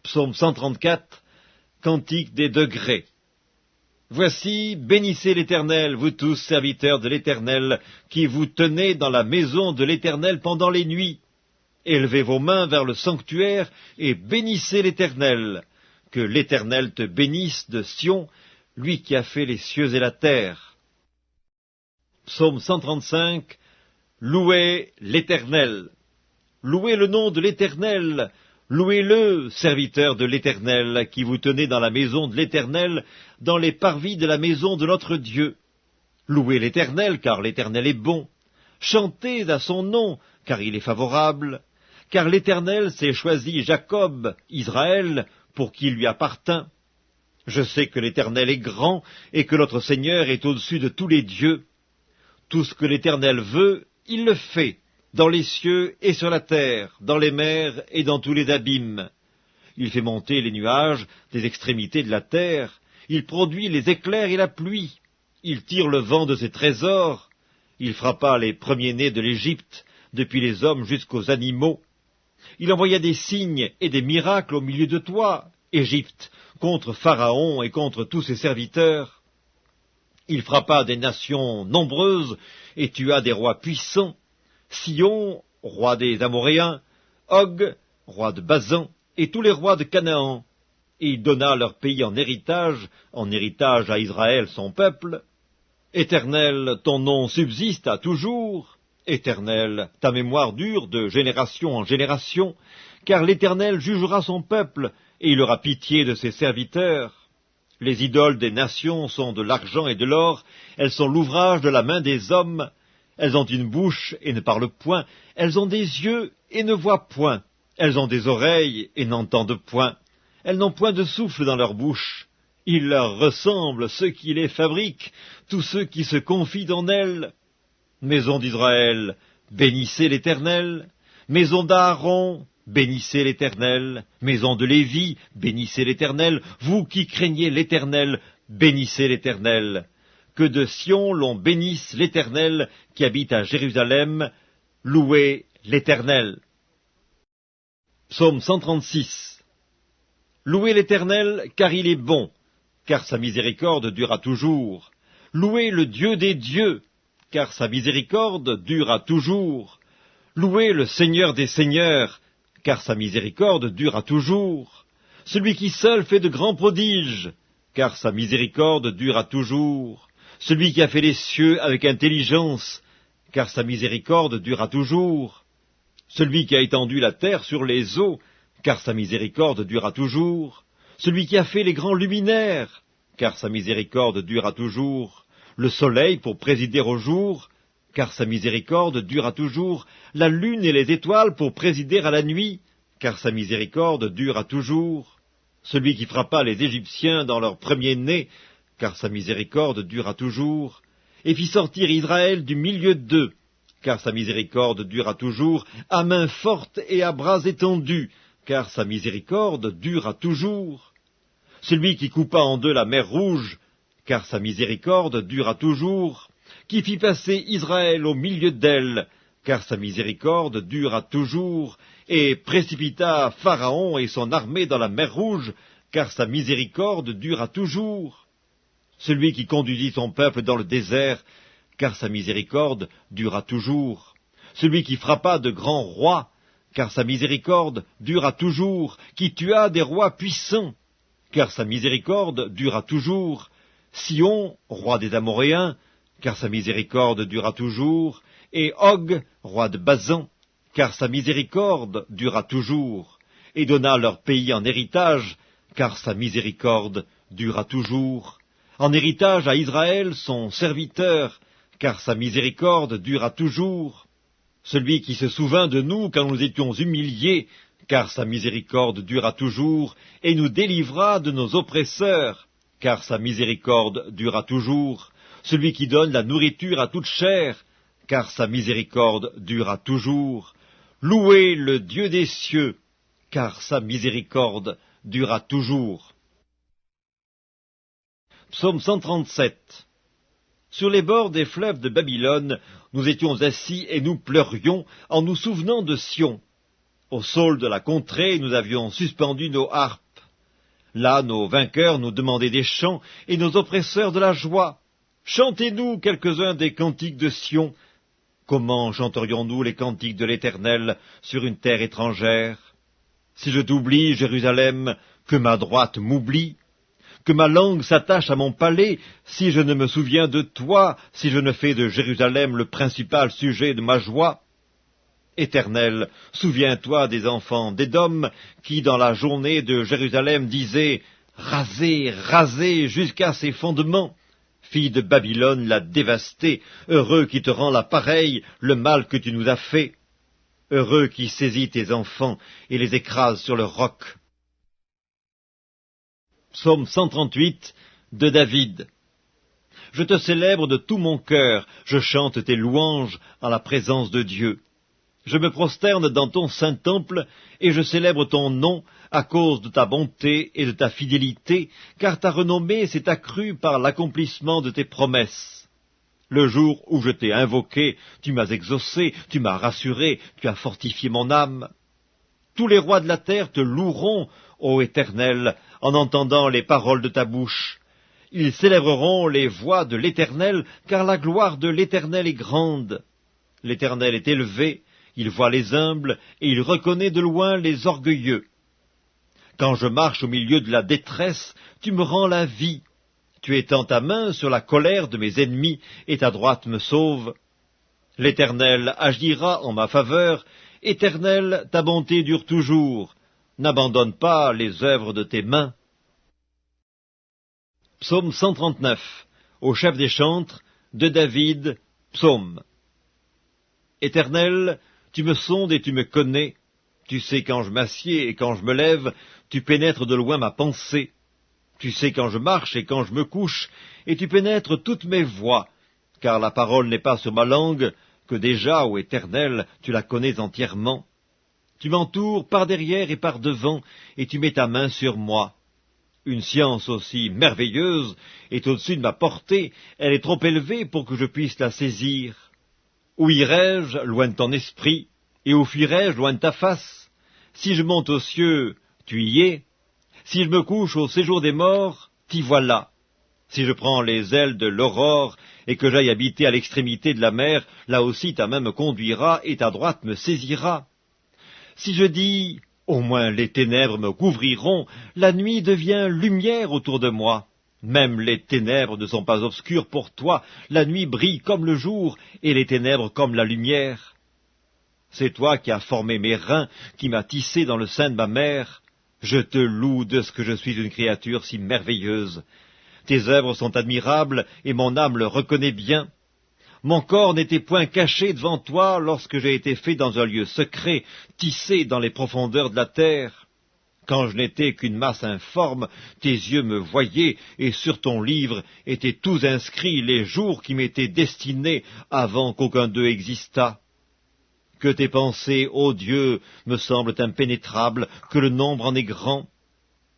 Psaume 134, Cantique des degrés. Voici, bénissez l'Éternel, vous tous serviteurs de l'Éternel, qui vous tenez dans la maison de l'Éternel pendant les nuits. Élevez vos mains vers le sanctuaire et bénissez l'Éternel. Que l'Éternel te bénisse de Sion, lui qui a fait les cieux et la terre. Psaume 135, Louez l'Éternel. Louez le nom de l'Éternel. Louez-le, serviteurs de l'Éternel, qui vous tenez dans la maison de l'Éternel, dans les parvis de la maison de notre Dieu. Louez l'Éternel, car l'Éternel est bon. Chantez à son nom, car il est favorable. Car l'Éternel s'est choisi Jacob, Israël, pour qui lui appartint. Je sais que l'Éternel est grand, et que notre Seigneur est au-dessus de tous les dieux. Tout ce que l'Éternel veut, il le fait. Dans les cieux et sur la terre, dans les mers et dans tous les abîmes. Il fait monter les nuages des extrémités de la terre, il produit les éclairs et la pluie, il tire le vent de ses trésors, il frappa les premiers-nés de l'Égypte, depuis les hommes jusqu'aux animaux. Il envoya des signes et des miracles au milieu de toi, Égypte, contre Pharaon et contre tous ses serviteurs. Il frappa des nations nombreuses et tua des rois puissants. Sion, roi des Amoréens, Og, roi de Basan, et tous les rois de Canaan. Et il donna leur pays en héritage à Israël son peuple. Éternel, ton nom subsiste à toujours. Éternel, ta mémoire dure de génération en génération, car l'Éternel jugera son peuple, et il aura pitié de ses serviteurs. Les idoles des nations sont de l'argent et de l'or, elles sont l'ouvrage de la main des hommes. Elles ont une bouche et ne parlent point, elles ont des yeux et ne voient point, elles ont des oreilles et n'entendent point, elles n'ont point de souffle dans leur bouche. Il leur ressemble ceux qui les fabriquent, tous ceux qui se confient en elles. Maison d'Israël, bénissez l'Éternel. Maison d'Aaron, bénissez l'Éternel. Maison de Lévi, bénissez l'Éternel. Vous qui craignez l'Éternel, bénissez l'Éternel. Que de Sion l'on bénisse l'Éternel qui habite à Jérusalem. Louez l'Éternel. Psaume 136. Louez l'Éternel, car il est bon, car sa miséricorde durera toujours. Louez le Dieu des dieux, car sa miséricorde durera toujours. Louez le Seigneur des seigneurs, car sa miséricorde durera toujours. Celui qui seul fait de grands prodiges, car sa miséricorde durera toujours. Celui qui a fait les cieux avec intelligence, car sa miséricorde durera toujours. Celui qui a étendu la terre sur les eaux, car sa miséricorde durera toujours. Celui qui a fait les grands luminaires, car sa miséricorde durera toujours. Le soleil pour présider au jour, car sa miséricorde durera toujours. La lune et les étoiles pour présider à la nuit, car sa miséricorde durera toujours. Celui qui frappa les Égyptiens dans leur premier-né, car sa miséricorde durera toujours, et fit sortir Israël du milieu d'eux, car sa miséricorde durera toujours, à main forte et à bras étendus, car sa miséricorde durera toujours. Celui qui coupa en deux la mer Rouge, car sa miséricorde dure à toujours, qui fit passer Israël au milieu d'elle, car sa miséricorde dure à toujours, et précipita Pharaon et son armée dans la mer Rouge, car sa miséricorde dure à toujours. Celui qui conduisit son peuple dans le désert, car sa miséricorde dure à toujours. Celui qui frappa de grands rois, car sa miséricorde dure à toujours, qui tua des rois puissants, car sa miséricorde dure à toujours. Sion, roi des Amoréens, car sa miséricorde dure à toujours, et Og, roi de Basan, car sa miséricorde dure à toujours, et donna leur pays en héritage, car sa miséricorde dure à toujours. En héritage à Israël son serviteur, car sa miséricorde dure à toujours. Celui qui se souvint de nous quand nous étions humiliés, car sa miséricorde dure à toujours, et nous délivra de nos oppresseurs, car sa miséricorde dure à toujours. Celui qui donne la nourriture à toute chair, car sa miséricorde dure à toujours. Louez le Dieu des cieux, car sa miséricorde dure à toujours. Psaume 137. Sur les bords des fleuves de Babylone, nous étions assis et nous pleurions en nous souvenant de Sion. Au saule de la contrée, nous avions suspendu nos harpes. Là, nos vainqueurs nous demandaient des chants et nos oppresseurs de la joie. Chantez-nous quelques-uns des cantiques de Sion. Comment chanterions-nous les cantiques de l'Éternel sur une terre étrangère? Si je t'oublie, Jérusalem, que ma droite m'oublie, que ma langue s'attache à mon palais, si je ne me souviens de toi, si je ne fais de Jérusalem le principal sujet de ma joie. Éternel, souviens-toi des enfants d'Édom, qui dans la journée de Jérusalem disaient « Rasez, rasez jusqu'à ses fondements ». Fille de Babylone l'a dévastée, heureux qui te rend la pareille, le mal que tu nous as fait. Heureux qui saisit tes enfants et les écrase sur le roc. Psaume 138 de David. Je te célèbre de tout mon cœur, je chante tes louanges en la présence de Dieu. Je me prosterne dans ton saint temple, et je célèbre ton nom à cause de ta bonté et de ta fidélité, car ta renommée s'est accrue par l'accomplissement de tes promesses. Le jour où je t'ai invoqué, tu m'as exaucé, tu m'as rassuré, tu as fortifié mon âme. Tous les rois de la terre te loueront, ô Éternel, en entendant les paroles de ta bouche. Ils célébreront les voies de l'Éternel, car la gloire de l'Éternel est grande. L'Éternel est élevé, il voit les humbles, et il reconnaît de loin les orgueilleux. Quand je marche au milieu de la détresse, tu me rends la vie. Tu étends ta main sur la colère de mes ennemis, et ta droite me sauve. L'Éternel agira en ma faveur. Éternel, ta bonté dure toujours. N'abandonne pas les œuvres de tes mains. Psaume 139, au chef des chantres, de David, psaume. Éternel, tu me sondes et tu me connais. Tu sais quand je m'assieds et quand je me lève, tu pénètres de loin ma pensée. Tu sais quand je marche et quand je me couche, et tu pénètres toutes mes voies, car la parole n'est pas sur ma langue, que déjà, ô Éternel, tu la connais entièrement. Tu m'entoures par derrière et par devant, et tu mets ta main sur moi. Une science aussi merveilleuse est au-dessus de ma portée, elle est trop élevée pour que je puisse la saisir. Où irai-je, loin de ton esprit, et où fuirai-je, loin de ta face? Si je monte aux cieux, tu y es. Si je me couche au séjour des morts, t'y voilà. Si je prends les ailes de l'aurore, et que j'aille habiter à l'extrémité de la mer, là aussi ta main me conduira, et ta droite me saisira. Si je dis, au moins les ténèbres me couvriront, la nuit devient lumière autour de moi. Même les ténèbres ne sont pas obscures pour toi, la nuit brille comme le jour, et les ténèbres comme la lumière. C'est toi qui as formé mes reins, qui m'as tissé dans le sein de ma mère. Je te loue de ce que je suis une créature si merveilleuse. Tes œuvres sont admirables, et mon âme le reconnaît bien. Mon corps n'était point caché devant toi lorsque j'ai été fait dans un lieu secret, tissé dans les profondeurs de la terre. Quand je n'étais qu'une masse informe, tes yeux me voyaient, et sur ton livre étaient tous inscrits les jours qui m'étaient destinés avant qu'aucun d'eux existât. Que tes pensées, ô Dieu, me semblent impénétrables, que le nombre en est grand.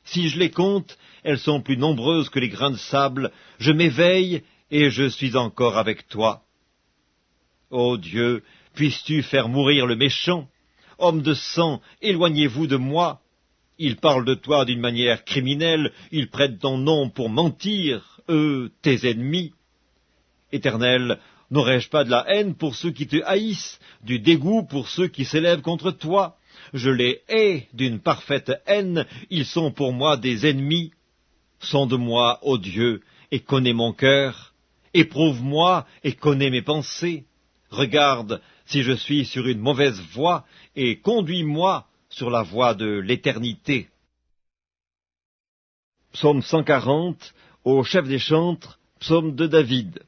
Si je les compte, elles sont plus nombreuses que les grains de sable. Je m'éveille, et je suis encore avec toi. Ô Dieu, puisses-tu faire mourir le méchant? Homme de sang, éloignez-vous de moi. Ils parlent de toi d'une manière criminelle, ils prêtent ton nom pour mentir, eux, tes ennemis. Éternel, n'aurais-je pas de la haine pour ceux qui te haïssent, du dégoût pour ceux qui s'élèvent contre toi? Je les hais d'une parfaite haine, ils sont pour moi des ennemis. Sonde-moi, ô Dieu, et connais mon cœur. Éprouve-moi et connais mes pensées. Regarde si je suis sur une mauvaise voie, et conduis-moi sur la voie de l'éternité. Psaume 140, au chef des chantres, psaume de David.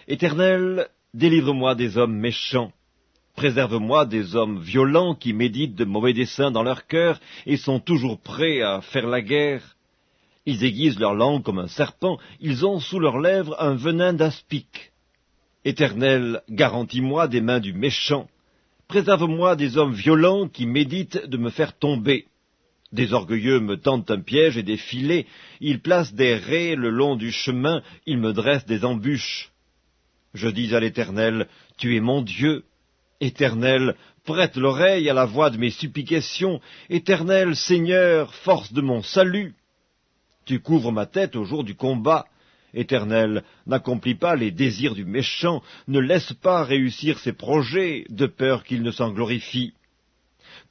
Éternel, délivre-moi des hommes méchants. Préserve-moi des hommes violents qui méditent de mauvais desseins dans leur cœur et sont toujours prêts à faire la guerre. Ils aiguisent leur langue comme un serpent, ils ont sous leurs lèvres un venin d'aspic. Éternel, garantis-moi des mains du méchant. Préserve-moi des hommes violents qui méditent de me faire tomber. Des orgueilleux me tendent un piège et des filets, ils placent des raies le long du chemin, ils me dressent des embûches. Je dis à l'Éternel, tu es mon Dieu. Éternel, prête l'oreille à la voix de mes supplications. Éternel, Seigneur, force de mon salut. Tu couvres ma tête au jour du combat. Éternel, n'accomplis pas les désirs du méchant, ne laisse pas réussir ses projets, de peur qu'il ne s'en glorifie.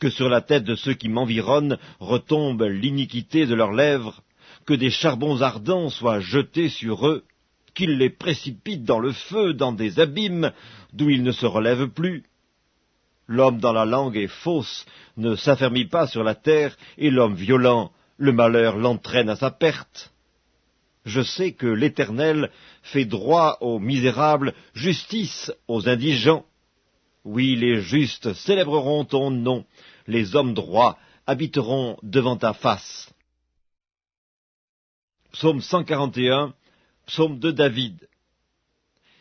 Que sur la tête de ceux qui m'environnent retombe l'iniquité de leurs lèvres, que des charbons ardents soient jetés sur eux, qu'ils les précipitent dans le feu, dans des abîmes, d'où ils ne se relèvent plus. L'homme dans la langue est fausse, ne s'affermit pas sur la terre, et l'homme violent, le malheur l'entraîne à sa perte. Je sais que l'Éternel fait droit aux misérables, justice aux indigents. Oui, les justes célébreront ton nom, les hommes droits habiteront devant ta face. Psaume 141, psaume de David.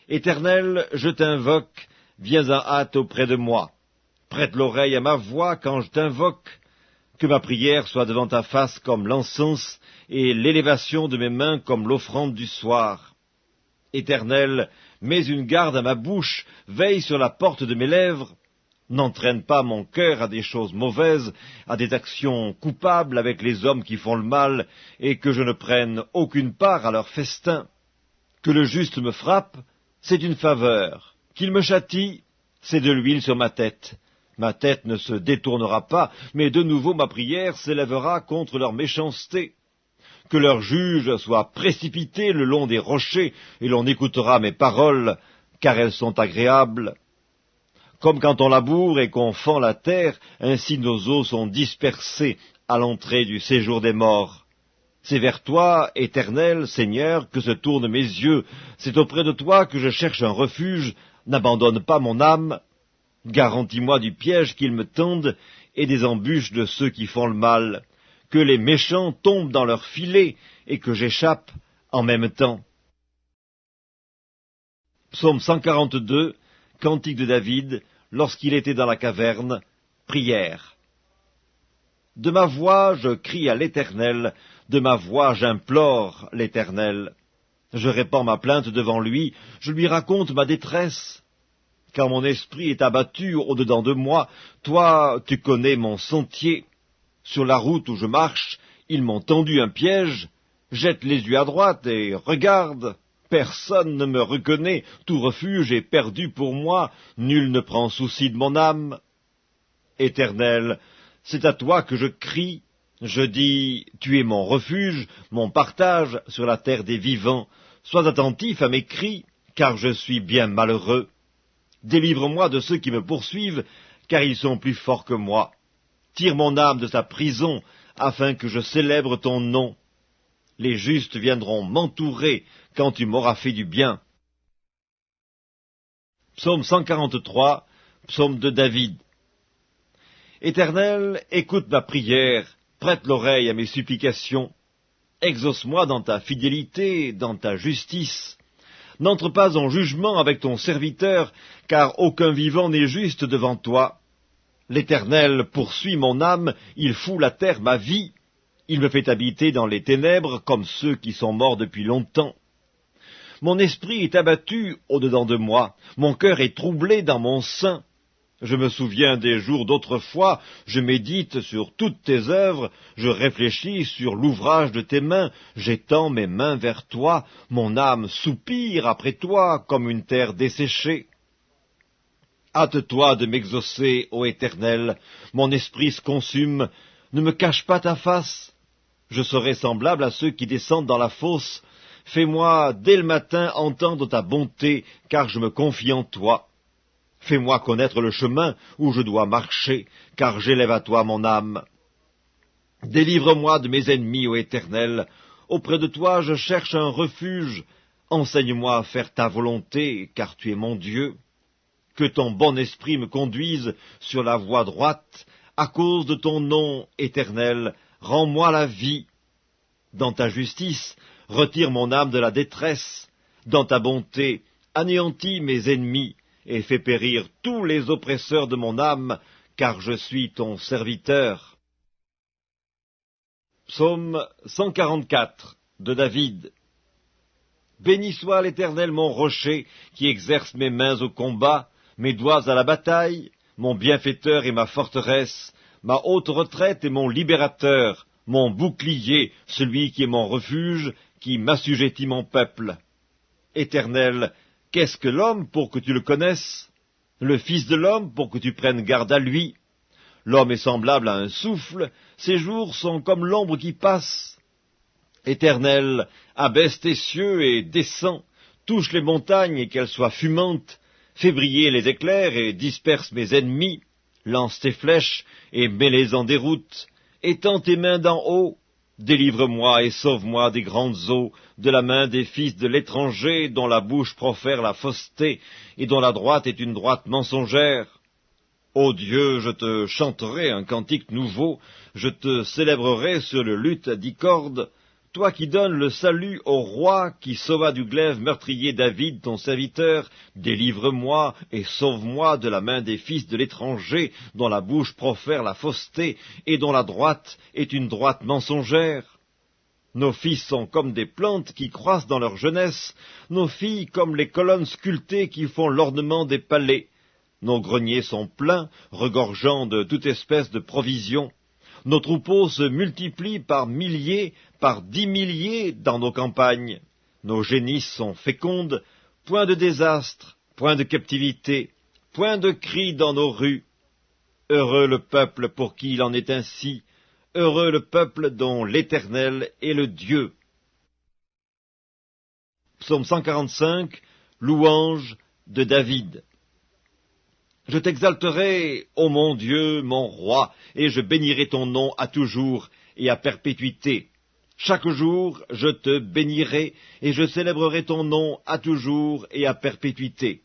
Éternel, je t'invoque, viens en hâte auprès de moi. Prête l'oreille à ma voix quand je t'invoque. Que ma prière soit devant ta face comme l'encens, et l'élévation de mes mains comme l'offrande du soir. Éternel, mets une garde à ma bouche, veille sur la porte de mes lèvres. N'entraîne pas mon cœur à des choses mauvaises, à des actions coupables avec les hommes qui font le mal, et que je ne prenne aucune part à leur festin. Que le juste me frappe, c'est une faveur. Qu'il me châtie, c'est de l'huile sur ma tête. Ma tête ne se détournera pas, mais de nouveau ma prière s'élèvera contre leur méchanceté. Que leurs juges soient précipités le long des rochers, et l'on écoutera mes paroles, car elles sont agréables. Comme quand on laboure et qu'on fend la terre, ainsi nos os sont dispersés à l'entrée du séjour des morts. C'est vers toi, Éternel, Seigneur, que se tournent mes yeux, c'est auprès de toi que je cherche un refuge, n'abandonne pas mon âme. Garantis-moi du piège qu'ils me tendent et des embûches de ceux qui font le mal, que les méchants tombent dans leurs filets et que j'échappe en même temps. Psaume 142, cantique de David, lorsqu'il était dans la caverne, prière. De ma voix je crie à l'Éternel, de ma voix j'implore l'Éternel. Je répands ma plainte devant lui, je lui raconte ma détresse. Quand mon esprit est abattu au-dedans de moi, toi, tu connais mon sentier. Sur la route où je marche, ils m'ont tendu un piège. Jette les yeux à droite et regarde. Personne ne me reconnaît, tout refuge est perdu pour moi, nul ne prend souci de mon âme. Éternel, c'est à toi que je crie. Je dis, tu es mon refuge, mon partage sur la terre des vivants. Sois attentif à mes cris, car je suis bien malheureux. Délivre-moi de ceux qui me poursuivent, car ils sont plus forts que moi. Tire mon âme de sa prison, afin que je célèbre ton nom. Les justes viendront m'entourer quand tu m'auras fait du bien. Psaume 143, psaume de David. Éternel, écoute ma prière, prête l'oreille à mes supplications. Exauce-moi dans ta fidélité, dans ta justice. N'entre pas en jugement avec ton serviteur, car aucun vivant n'est juste devant toi. L'Éternel poursuit mon âme, il fout la terre ma vie. Il me fait habiter dans les ténèbres comme ceux qui sont morts depuis longtemps. Mon esprit est abattu au-dedans de moi, mon cœur est troublé dans mon sein. Je me souviens des jours d'autrefois, je médite sur toutes tes œuvres, je réfléchis sur l'ouvrage de tes mains, j'étends mes mains vers toi, mon âme soupire après toi comme une terre desséchée. Hâte-toi de m'exaucer, ô Éternel, mon esprit se consume, ne me cache pas ta face. Je serai semblable à ceux qui descendent dans la fosse. Fais-moi dès le matin entendre ta bonté, car je me confie en toi. Fais-moi connaître le chemin où je dois marcher, car j'élève à toi mon âme. Délivre-moi de mes ennemis, ô Éternel. Auprès de toi je cherche un refuge. Enseigne-moi à faire ta volonté, car tu es mon Dieu. Que ton bon esprit me conduise sur la voie droite. À cause de ton nom, Éternel, rends-moi la vie. Dans ta justice, retire mon âme de la détresse. Dans ta bonté, anéantis mes ennemis, et fais périr tous les oppresseurs de mon âme, car je suis ton serviteur. Psaume 144 de David. Béni soit l'Éternel mon rocher, qui exerce mes mains au combat, mes doigts à la bataille, mon bienfaiteur et ma forteresse, ma haute retraite et mon libérateur, mon bouclier, celui qui est mon refuge, qui m'assujettit mon peuple. Éternel, qu'est-ce que l'homme pour que tu le connaisses? Le Fils de l'homme pour que tu prennes garde à lui? L'homme est semblable à un souffle, ses jours sont comme l'ombre qui passe. Éternel, abaisse tes cieux et descends, touche les montagnes et qu'elles soient fumantes, fais briller les éclairs et disperse mes ennemis, lance tes flèches et mets-les en déroute, étends tes mains d'en haut, délivre-moi et sauve-moi des grandes eaux, de la main des fils de l'étranger, dont la bouche profère la fausseté, et dont la droite est une droite mensongère. Ô Dieu, je te chanterai un cantique nouveau, je te célébrerai sur le luth à 10 cordes, toi qui donnes le salut au roi, qui sauva du glaive meurtrier David, ton serviteur, délivre-moi et sauve-moi de la main des fils de l'étranger, dont la bouche profère la fausseté, et dont la droite est une droite mensongère. Nos fils sont comme des plantes qui croissent dans leur jeunesse, nos filles comme les colonnes sculptées qui font l'ornement des palais. Nos greniers sont pleins, regorgeant de toute espèce de provisions. Nos troupeaux se multiplient par milliers, par 10 milliers dans nos campagnes. Nos génisses sont fécondes, point de désastre, point de captivité, point de cris dans nos rues. Heureux le peuple pour qui il en est ainsi, heureux le peuple dont l'Éternel est le Dieu. Psaume 145, louange de David. Je t'exalterai, ô mon Dieu, mon roi, et je bénirai ton nom à toujours et à perpétuité. Chaque jour, je te bénirai, et je célébrerai ton nom à toujours et à perpétuité.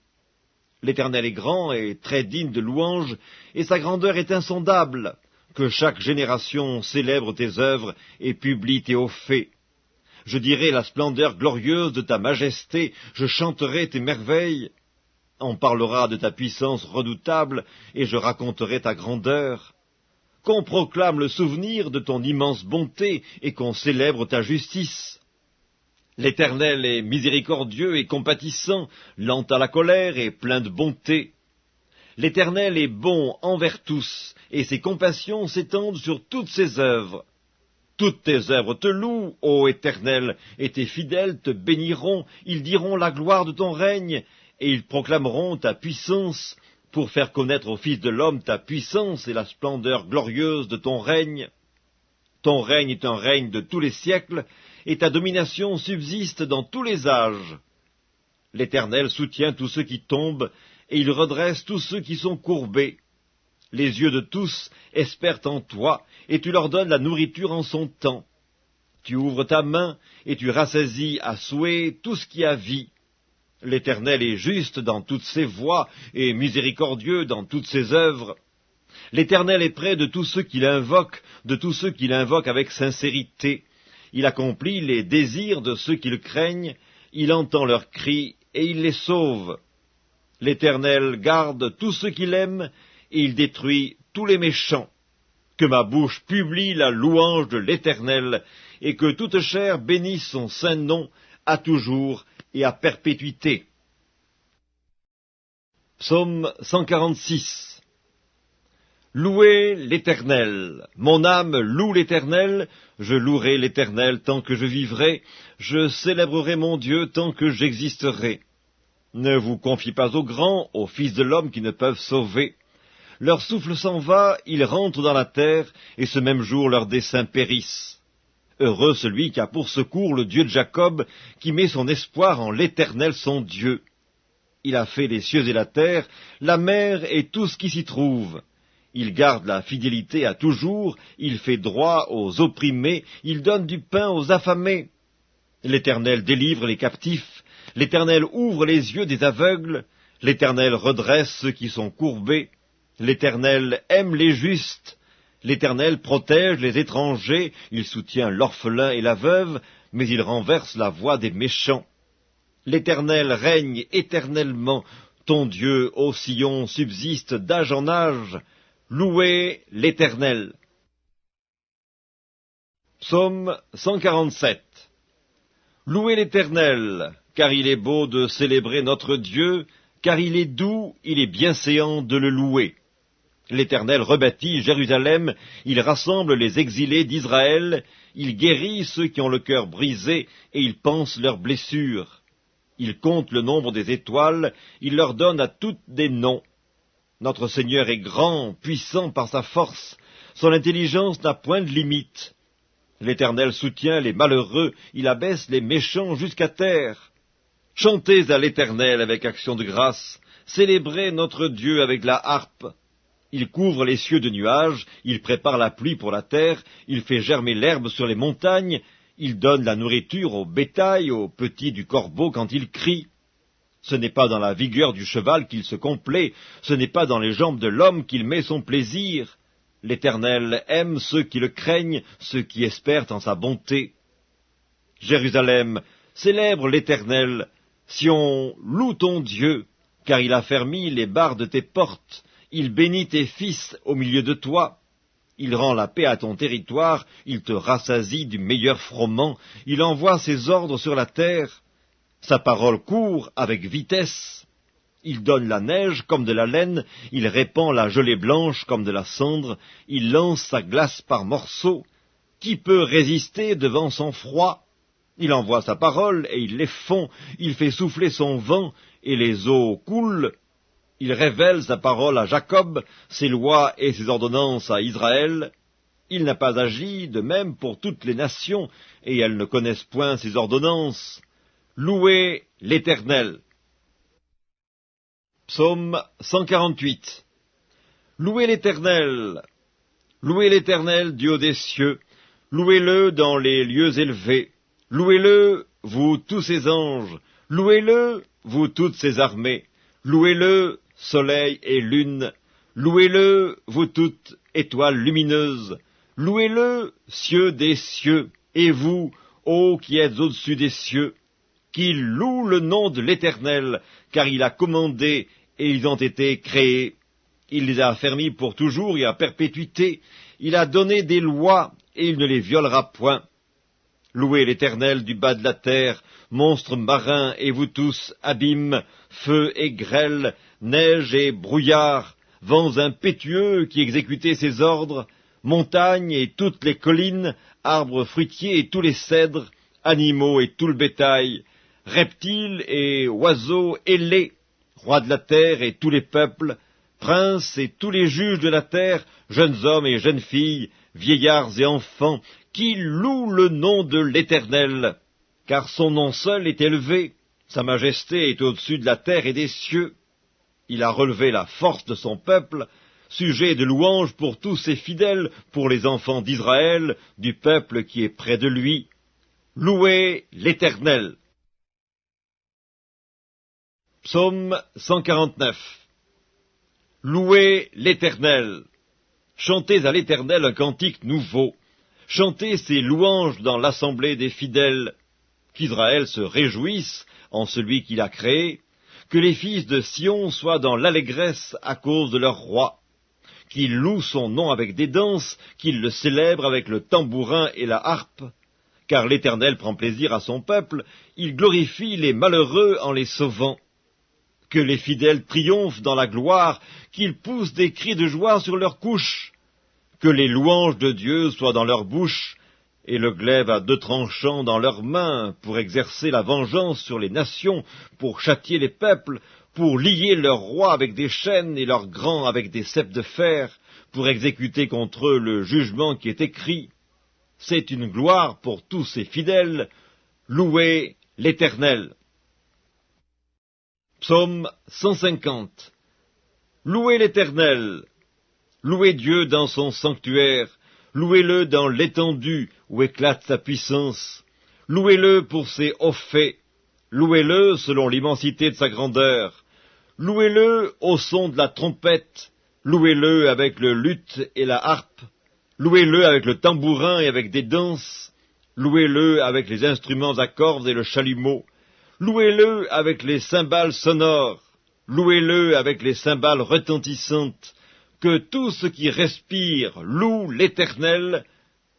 L'Éternel est grand et très digne de louange, et sa grandeur est insondable. Que chaque génération célèbre tes œuvres et publie tes hauts faits. Je dirai la splendeur glorieuse de ta majesté, je chanterai tes merveilles. On parlera de ta puissance redoutable, et je raconterai ta grandeur. Qu'on proclame le souvenir de ton immense bonté, et qu'on célèbre ta justice. L'Éternel est miséricordieux et compatissant, lent à la colère et plein de bonté. L'Éternel est bon envers tous, et ses compassions s'étendent sur toutes ses œuvres. Toutes tes œuvres te louent, ô Éternel, et tes fidèles te béniront, ils diront la gloire de ton règne, et ils proclameront ta puissance, pour faire connaître au Fils de l'homme ta puissance et la splendeur glorieuse de ton règne. Ton règne est un règne de tous les siècles, et ta domination subsiste dans tous les âges. L'Éternel soutient tous ceux qui tombent, et il redresse tous ceux qui sont courbés. Les yeux de tous espèrent en toi, et tu leur donnes la nourriture en son temps. Tu ouvres ta main, et tu rassasies à souhait tout ce qui a vie. L'Éternel est juste dans toutes ses voies, et miséricordieux dans toutes ses œuvres. L'Éternel est près de tous ceux qui l'invoquent, avec sincérité. Il accomplit les désirs de ceux qui le craignent, il entend leurs cris, et il les sauve. L'Éternel garde tous ceux qui l'aiment, et il détruit tous les méchants. Que ma bouche publie la louange de l'Éternel, et que toute chair bénisse son saint nom à toujours et à perpétuité. Psaume 146. Louez l'Éternel. Mon âme loue l'Éternel, je louerai l'Éternel tant que je vivrai, je célébrerai mon Dieu tant que j'existerai. Ne vous confiez pas aux grands, aux fils de l'homme qui ne peuvent sauver. Leur souffle s'en va, ils rentrent dans la terre, et ce même jour leurs desseins périssent. Heureux celui qui a pour secours le Dieu de Jacob, qui met son espoir en l'Éternel son Dieu. Il a fait les cieux et la terre, la mer et tout ce qui s'y trouve. Il garde la fidélité à toujours, il fait droit aux opprimés, il donne du pain aux affamés. L'Éternel délivre les captifs, l'Éternel ouvre les yeux des aveugles, l'Éternel redresse ceux qui sont courbés. L'Éternel aime les justes, l'Éternel protège les étrangers, il soutient l'orphelin et la veuve, mais il renverse la voie des méchants. L'Éternel règne éternellement, ton Dieu, ô Sion, subsiste d'âge en âge. Louez l'Éternel. Psaume 147. Louez l'Éternel, car il est beau de célébrer notre Dieu, car il est doux, il est bienséant de le louer. L'Éternel rebâtit Jérusalem, il rassemble les exilés d'Israël, il guérit ceux qui ont le cœur brisé, et il panse leurs blessures. Il compte le nombre des étoiles, il leur donne à toutes des noms. Notre Seigneur est grand, puissant par sa force, son intelligence n'a point de limite. L'Éternel soutient les malheureux, il abaisse les méchants jusqu'à terre. Chantez à l'Éternel avec action de grâce, célébrez notre Dieu avec la harpe. Il couvre les cieux de nuages, il prépare la pluie pour la terre, il fait germer l'herbe sur les montagnes, il donne la nourriture au bétail, aux petits du corbeau quand il crie. Ce n'est pas dans la vigueur du cheval qu'il se complaît, ce n'est pas dans les jambes de l'homme qu'il met son plaisir. L'Éternel aime ceux qui le craignent, ceux qui espèrent en sa bonté. Jérusalem, célèbre l'Éternel, Sion, loue ton Dieu, car il a fermi les barres de tes portes. Il bénit tes fils au milieu de toi. Il rend la paix à ton territoire, il te rassasie du meilleur froment, il envoie ses ordres sur la terre. Sa parole court avec vitesse. Il donne la neige comme de la laine, il répand la gelée blanche comme de la cendre, il lance sa glace par morceaux. Qui peut résister devant son froid? Il envoie sa parole et il les fond, il fait souffler son vent et les eaux coulent. Il révèle sa parole à Jacob, ses lois et ses ordonnances à Israël. Il n'a pas agi de même pour toutes les nations, et elles ne connaissent point ses ordonnances. Louez l'Éternel. Psaume 148. Louez l'Éternel. Louez l'Éternel du haut des cieux. Louez-le dans les lieux élevés. Louez-le, vous tous ses anges. Louez-le, vous toutes ses armées. Louez-le, soleil et lune, louez-le, vous toutes, étoiles lumineuses, louez-le, cieux des cieux, et vous, ô qui êtes au-dessus des cieux, qu'il loue le nom de l'Éternel, car il a commandé, et ils ont été créés. Il les a affermis pour toujours et à perpétuité, il a donné des lois, et il ne les violera point. Louez l'Éternel du bas de la terre, monstres marins, et vous tous, abîmes, feu et grêle, neige et brouillard, vents impétueux qui exécutez ses ordres, montagnes et toutes les collines, arbres fruitiers et tous les cèdres, animaux et tout le bétail, reptiles et oiseaux ailés, rois de la terre et tous les peuples, princes et tous les juges de la terre, jeunes hommes et jeunes filles, vieillards et enfants, qui louent le nom de l'Éternel, car son nom seul est élevé, sa majesté est au-dessus de la terre et des cieux. Il a relevé la force de son peuple, sujet de louange pour tous ses fidèles, pour les enfants d'Israël, du peuple qui est près de lui. Louez l'Éternel. Psaume 149. Louez l'Éternel. Chantez à l'Éternel un cantique nouveau. Chantez ses louanges dans l'assemblée des fidèles. Qu'Israël se réjouisse en celui qu'il a créé. Que les fils de Sion soient dans l'allégresse à cause de leur roi. qu'ils louent son nom avec des danses, qu'ils le célèbrent avec le tambourin et la harpe. Car l'Éternel prend plaisir à son peuple, il glorifie les malheureux en les sauvant. Que les fidèles triomphent dans la gloire, qu'ils poussent des cris de joie sur leurs couches. Que les louanges de Dieu soient dans leur bouche, et le glaive à deux tranchants dans leurs mains, pour exercer la vengeance sur les nations, pour châtier les peuples, pour lier leurs rois avec des chaînes et leurs grands avec des ceps de fer, pour exécuter contre eux le jugement qui est écrit. C'est une gloire pour tous ces fidèles. Louez l'Éternel. Psaume 150. Louez l'Éternel. Louez Dieu dans son sanctuaire. Louez-le dans l'étendue où éclate sa puissance. Louez-le pour ses hauts faits. Louez-le selon l'immensité de sa grandeur. Louez-le au son de la trompette. Louez-le avec le luth et la harpe. Louez-le avec le tambourin et avec des danses. Louez-le avec les instruments à cordes et le chalumeau. Louez-le avec les cymbales sonores. Louez-le avec les cymbales retentissantes. Que tout ce qui respire loue l'Éternel.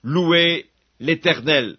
Louez l'Éternel.